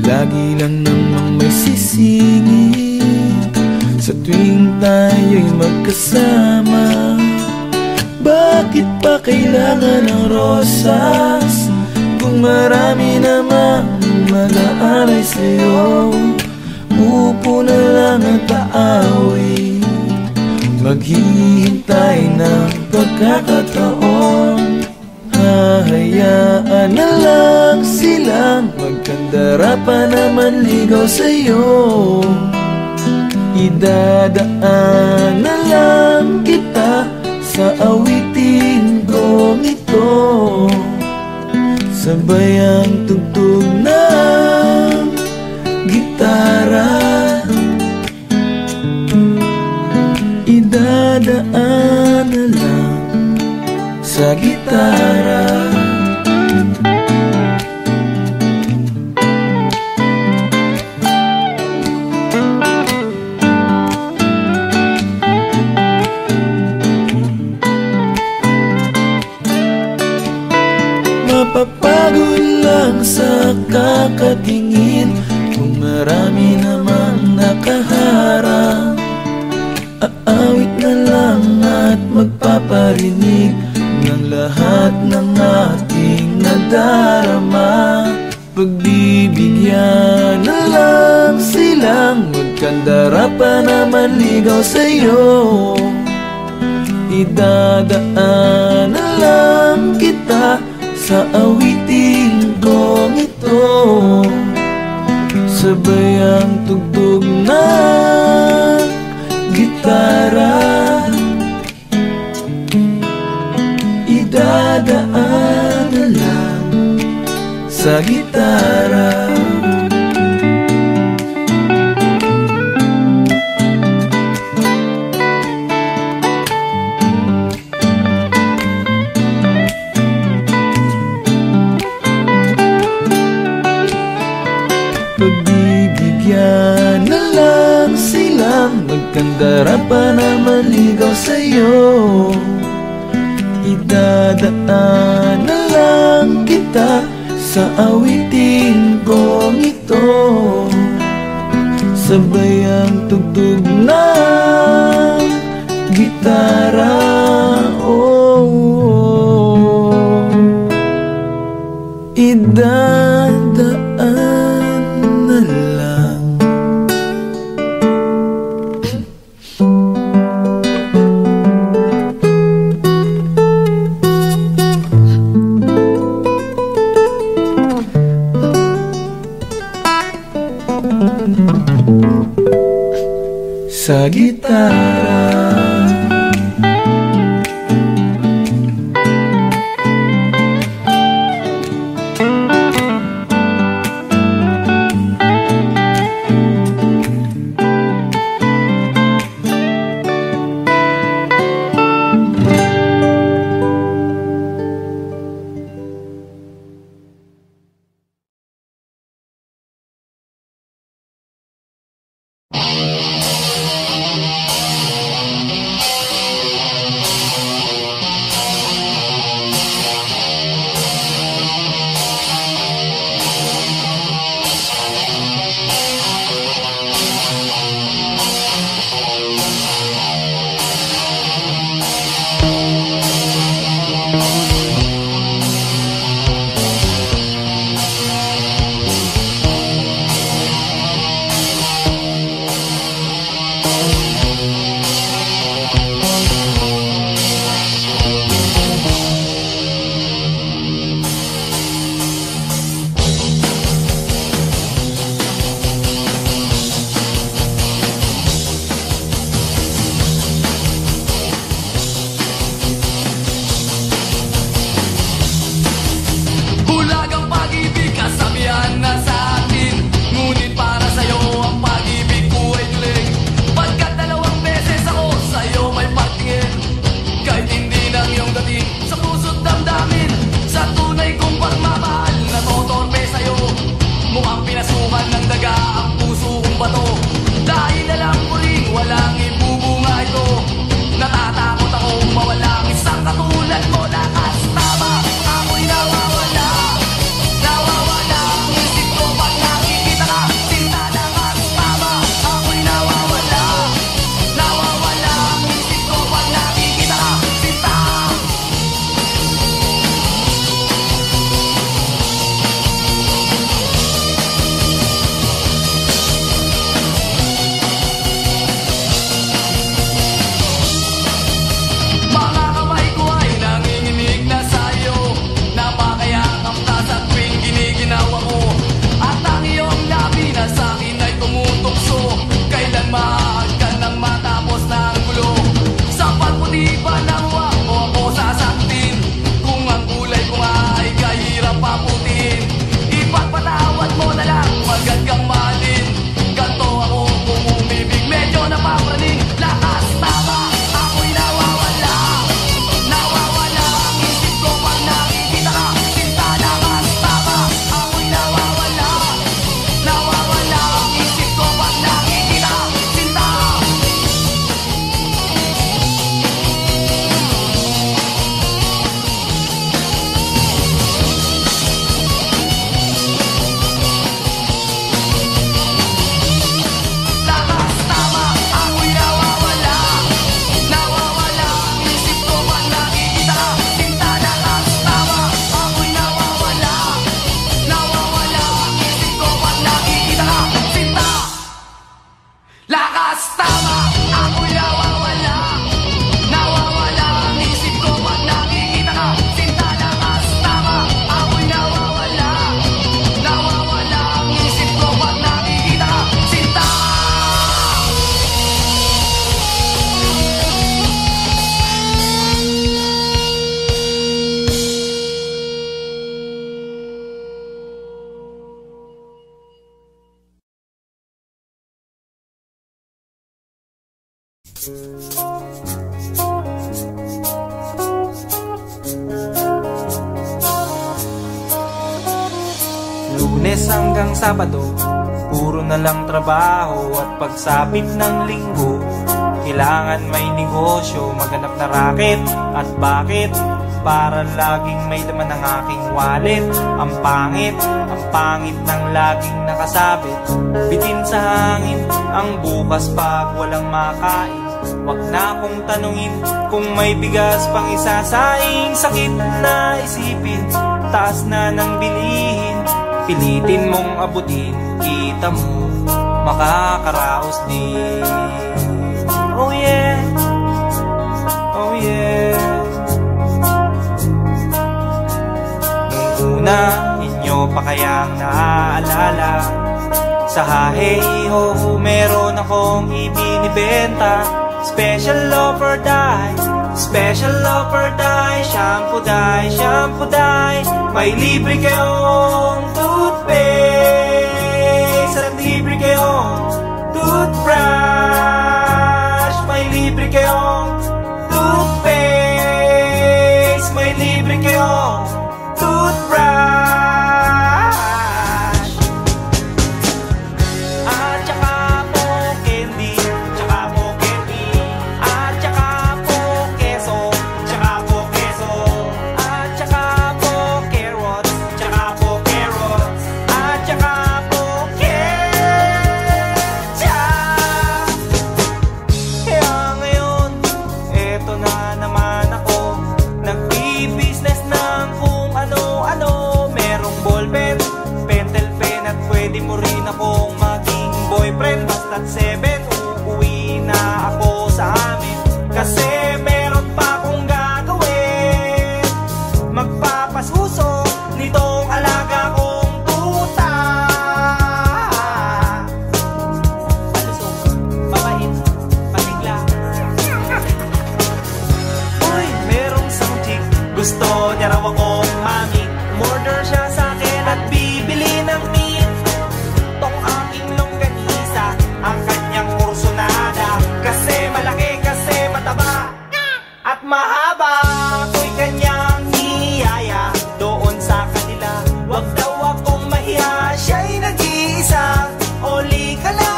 Lagi lang namang may sisingit sa tuwing tayo'y magkasama. Bakit pa kailangan ng rosas kung marami namang mag-aalay sa'yo? Upo na lang at aawi, maghihintay ng pagkakataon. Hahayaan na lang silang magkandara pa naman ligaw sa'yo. Idadaan na lang kita sa awitin kong ito, sabay ang tugtog ng gitara. Idadaan na lang sa gitara. Mapapagod lang sa kakatingin kung marami namang nakaharang. Aawit na lang at magpaparinig ng lahat ng ating nadarama. Pagbibigyan na lang silang magkandara pa naman ligaw sa'yo. Idadaan na lang kita sa awitin kong ito, sabay ang tugtog ng gitara. Idadaan na lang sa gitara. Pagbibigyan na lang silang magkandara pa naman ligaw sa'yo. Idadaan Idadaan na lang kita sa awiting kong ito, sabay ang tugtog ng gitara. Idadaan na lang. Sa gitara. Lunes hanggang Sabado, puro na lang trabaho. At pagsapit ng Linggo, kailangan may negosyo, maghanap na raket. At bakit? para laging may laman ng aking wallet. Ang pangit ng laging nakasabit. Bitin sa hangin ang bukas pag walang makain. Wag na akong tanungin kung may bigas pang isasaing. Sakit na isipin, taas na ng bilihin. Pilitin mong abutin, kita mo makakaraos din. Oh yeah, oh yeah. Nung una, inyo pa kayang naaalala, sa hahe-ho meron akong ibinibenta. Special offer die, special offer die. Shampoo die, shampoo die. May libre kayong toothpaste at libre kayong toothbrush. May libre kayong toothpaste, may libre kayong toothbrush. At saka po candy, tsaka po candy. At saka po keso, tsaka po keso. At saka po carrots, tsaka po carrots. At saka po ketchup. Kaya ngayon, eto na naman ako, nagbi-business ng kung ano-ano. Merong ballpen, pentel pen, at pwede mo rin akong maging boyfriend. Basta't 7, uuwi na ako sa amin, kasi meron pa akong gagawin. Magpapasuso nitong alaga kong tuta. Palusok, mabait, patigla. Uy, merong isang chick, gusto niya raw akong mami. Umorder siya sa akin at bibili ng meat. Tong aking longganisa, ang kanyang kursunada. Kasi malaki, kasi mataba, at mahaba. Ako'y kanyang niyaya doon sa kanila. Wag daw akong mahiya, siya'y nag-iisa. Uli ka na,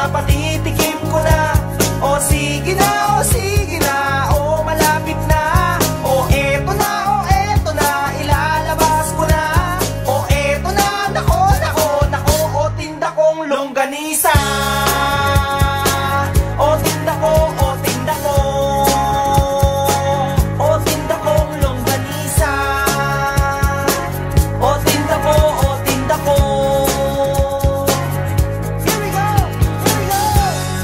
patitikim ko na. O sige na, o malapit na. O eto na, ilalabas ko na. O eto na, nako, o tinda kong longganisa. O tinda ko, o tinda ko. O tinda kong longganisa. O tinda ko, o tinda ko. Here we go, here we go.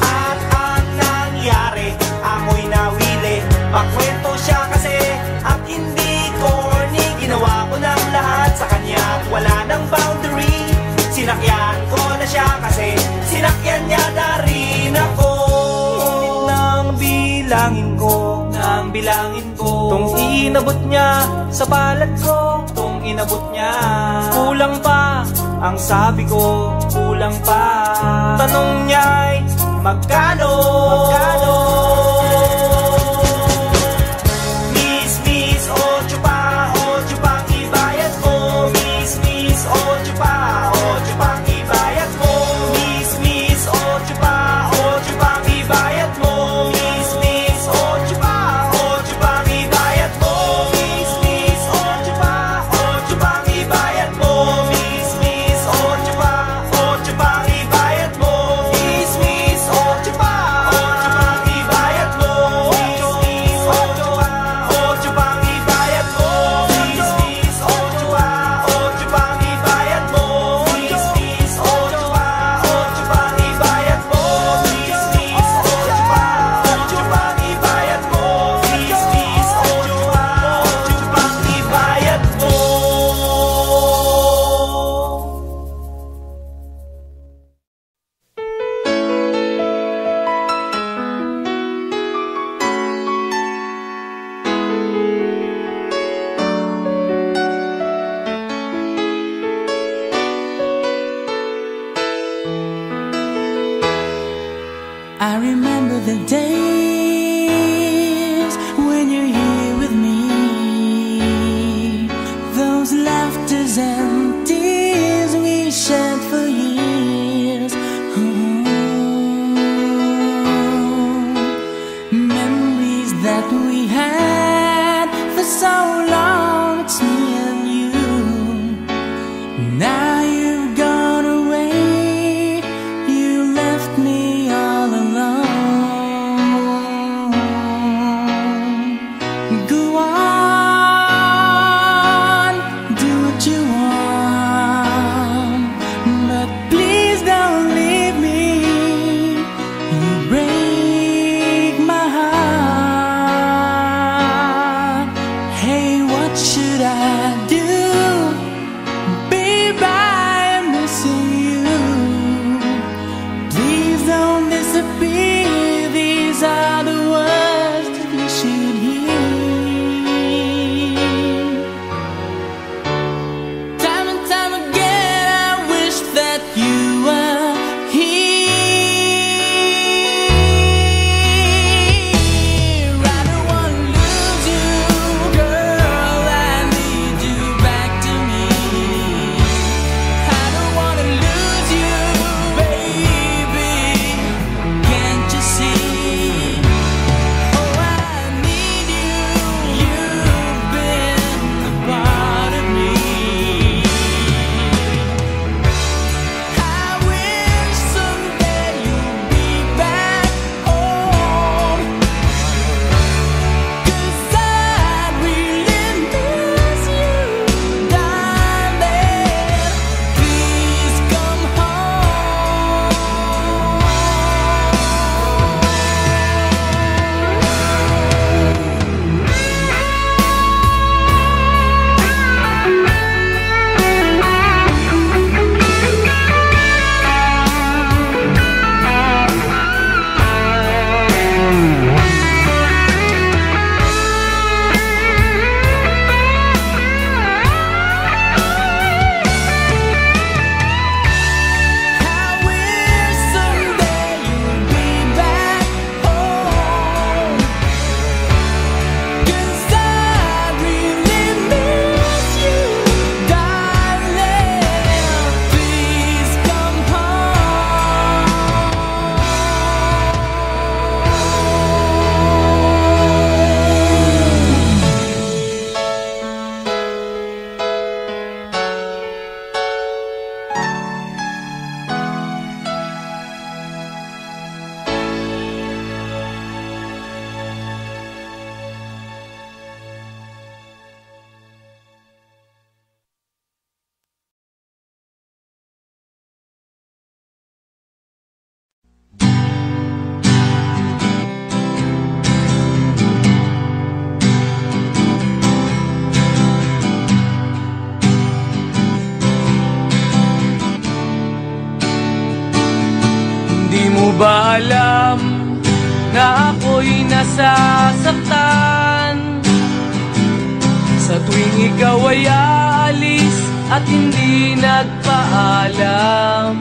At ang nangyari, ako'y nawili. Pakwento siya kasi at hindi corny. Ginawa ko ng lahat sa kanya, wala nang boundary. Sinakyan ko na siya kasi sinakyan niya na rin ako. Nang bilangin ko, tong inabot niya sa palad ko, tong inabot niya. Kulang pa, ang sabi ko, kulang pa. Tanong niya'y magkano? Miss, ocho pa ang ibayad mo. Miss, ocho pa ang ibayad mo. Miss, ocho pa ang ibayad mo. Miss, ocho pa ang ibayad mo. Miss, ocho pa ang ibayad mo. Miss, ocho pa ang ibayad mo. Miss, ocho pa ang ibayad mo. Miss, ocho pa ang ibayad mo. Miss, ocho pa ang ibayad mo. Miss, ocho pa ang ibayad mo. Miss, ocho pa ang ibayad mo. Miss, ocho pa ang ibayad mo. I remember the days when you're here with me, those laughters and tears we shared for years. Memories that we had for so long, it's me and you. Now you've gone away, you left me all alone. Go on, do what you want, but please don't leave me. You break my heart. Hey, what should I do? Babe, I'm missing you. Please don't disappear. These are the words that you should hear. Time and time again, I wish that you were here. I don't wanna lose you, girl. I need you back to me. I don't wanna lose you, baby. Can't you see? Oh, I need you. You've been a part of me. I wish someday you'd be back home, 'cause I really miss you, darling. Please come home. I wish someday you'd be back home, 'cause I really miss you, darling. Please come Hindi mo ba alam na ako'y nasasaktan sa tuwing ikaw ay aalis at hindi nagpaalam?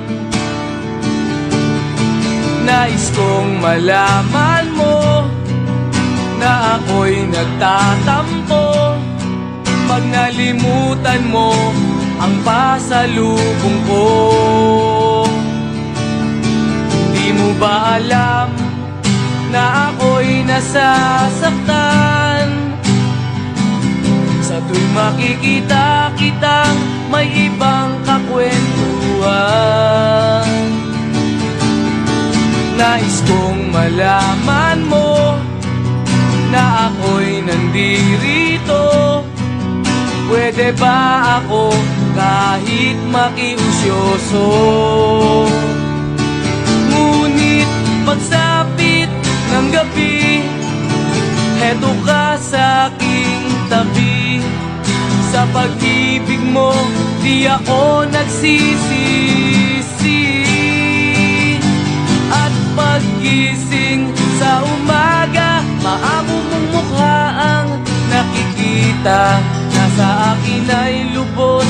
Nais kong malaman mo na ako'y nagtatampo pag nalimutan mo ang pasalubong ko. Di mo ba alam na ako'y nasasaktan sa tuwing makikita kitang may ibang kakwentuhan? Nais kong malaman mo na ako'y nandirito. Pwede ba ako kahit makiusyoso? Ngunit pagsapit ng gabi, heto ka sa aking tabi. Sa pag-ibig mo, di ako nagsisisi. At paggising sa umaga, maamo mong mukha ang nakikita. Nasa akin ay lubos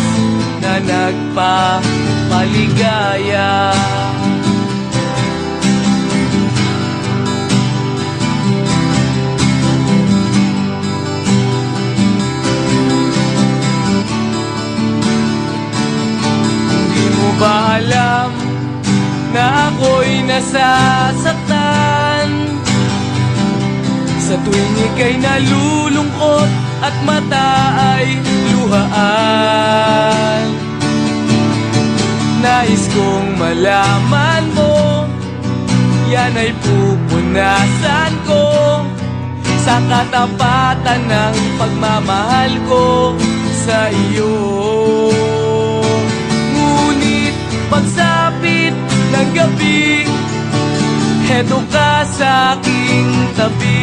na nagpapaligaya. Hindi mo ba alam na ako'y nasasaktan Sa tuwing ika'y nalulungkot at mata ay luhaan, nais kong malaman mo, yan ay pupunasan ko sa katapatan ng pagmamahal ko sa iyo. Ngunit pagsapit ng gabi, heto ka sa aking tabi.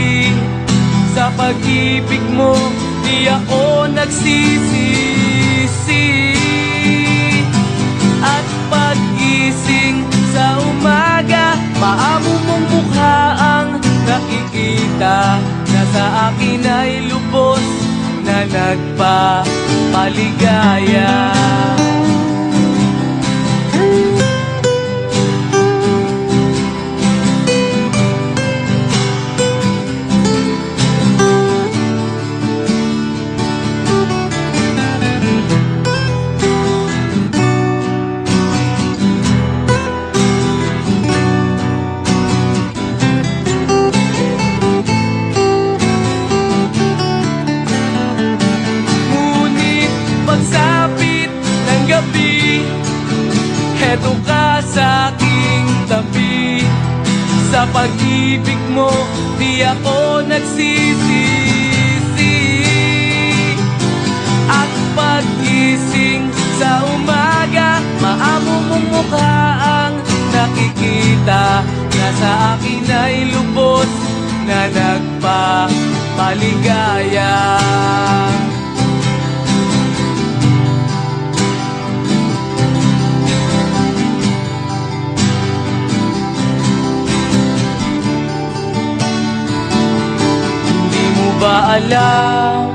Sa pag-ibig mo, di ako nagsisisi. At pag-gising sa umaga, paamo mong mukha ang nakikita, na sa akin ay lubos na nagpapaligaya. Heto ka sa aking tabi. Sa pag-ibig mo, di ako nagsisisi. At pag-gising sa umaga, maamo mong mukha ang nakikita, na sa akin ay lubos na nagpapaligaya. Ba alam,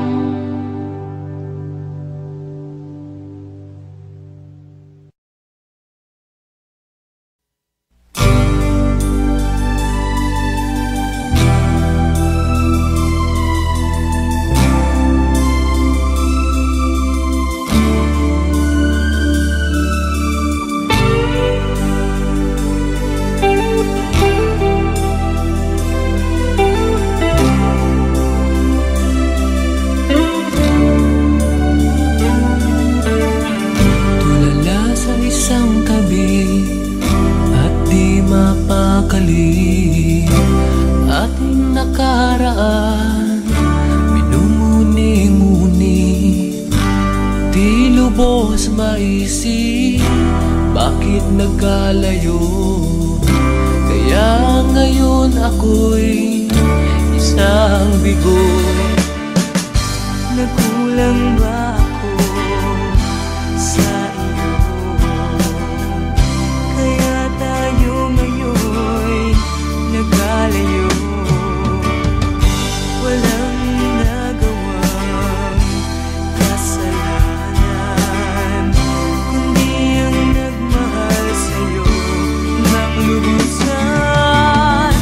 ating nakaraan, minumuni-muni, di lubos maisip, bakit nagkalayo? Kaya ngayon ako'y isang bigo. Nagkulang ba ako sa iyo? Kaya tayo ngayon nagkalayo. Walang nagawang kasalanan, kundi ang nagmahal sa'yo ng lubusan.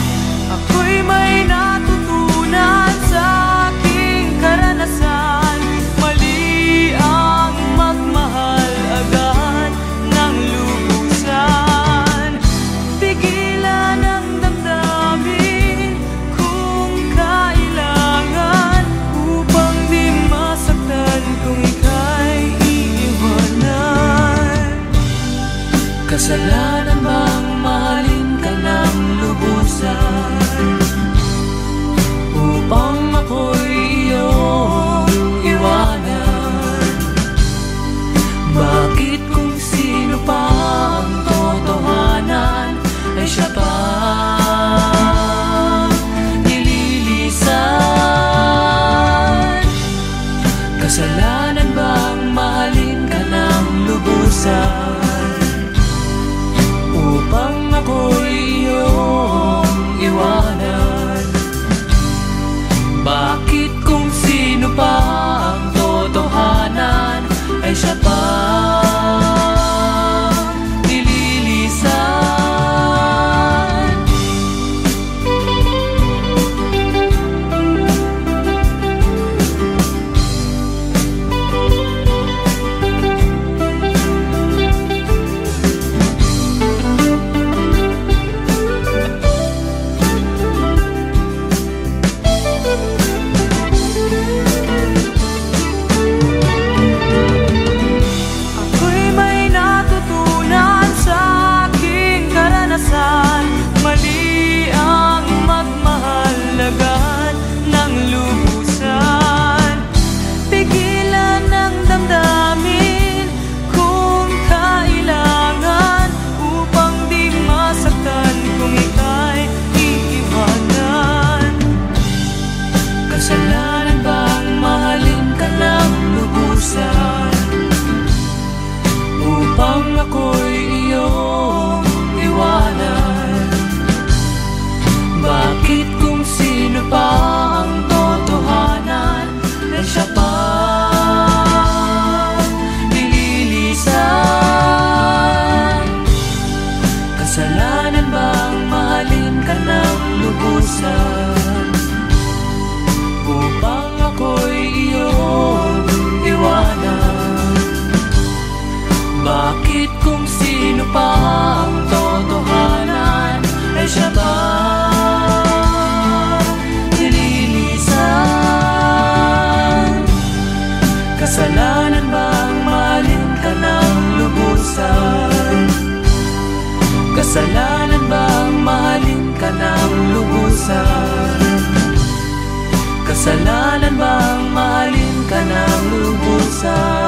Ako'y may natutunan sa aking karanasan. Mali ang magmahal agad ng lubusan. Tigilan ang damdamin kung kailangan, upang di masaktan kung ika'y iiwanan. Kasalanan bang mahalin ka ng lubusan, upang ako'y iyong iwanan? Bakit kung sino pa ang totohanan ay siya pa nililisan? Kasalanan bang mahalin ka ng lubusan, upang ako'y iyong iwanan? Bakit kung sino pa ang totohanan ay siya pa nililisan? Kasalanan bang mahalin ka ng lubusan upang ako'y iyong iwanan? Bakit kung sino pa ang totohanan ay siya pa nililisan? Kasalanan bang mahalin ka ng lubusan upang ako'y iyong iwanan? Bakit kung sino pa ang totohanan ay siya pa nililisan? Kasalanan bang mahalin ka ng lubusan? Kasalanan bang mahalin ka ng lubusan? Kasalanan bang mahalin ka ng lubusan?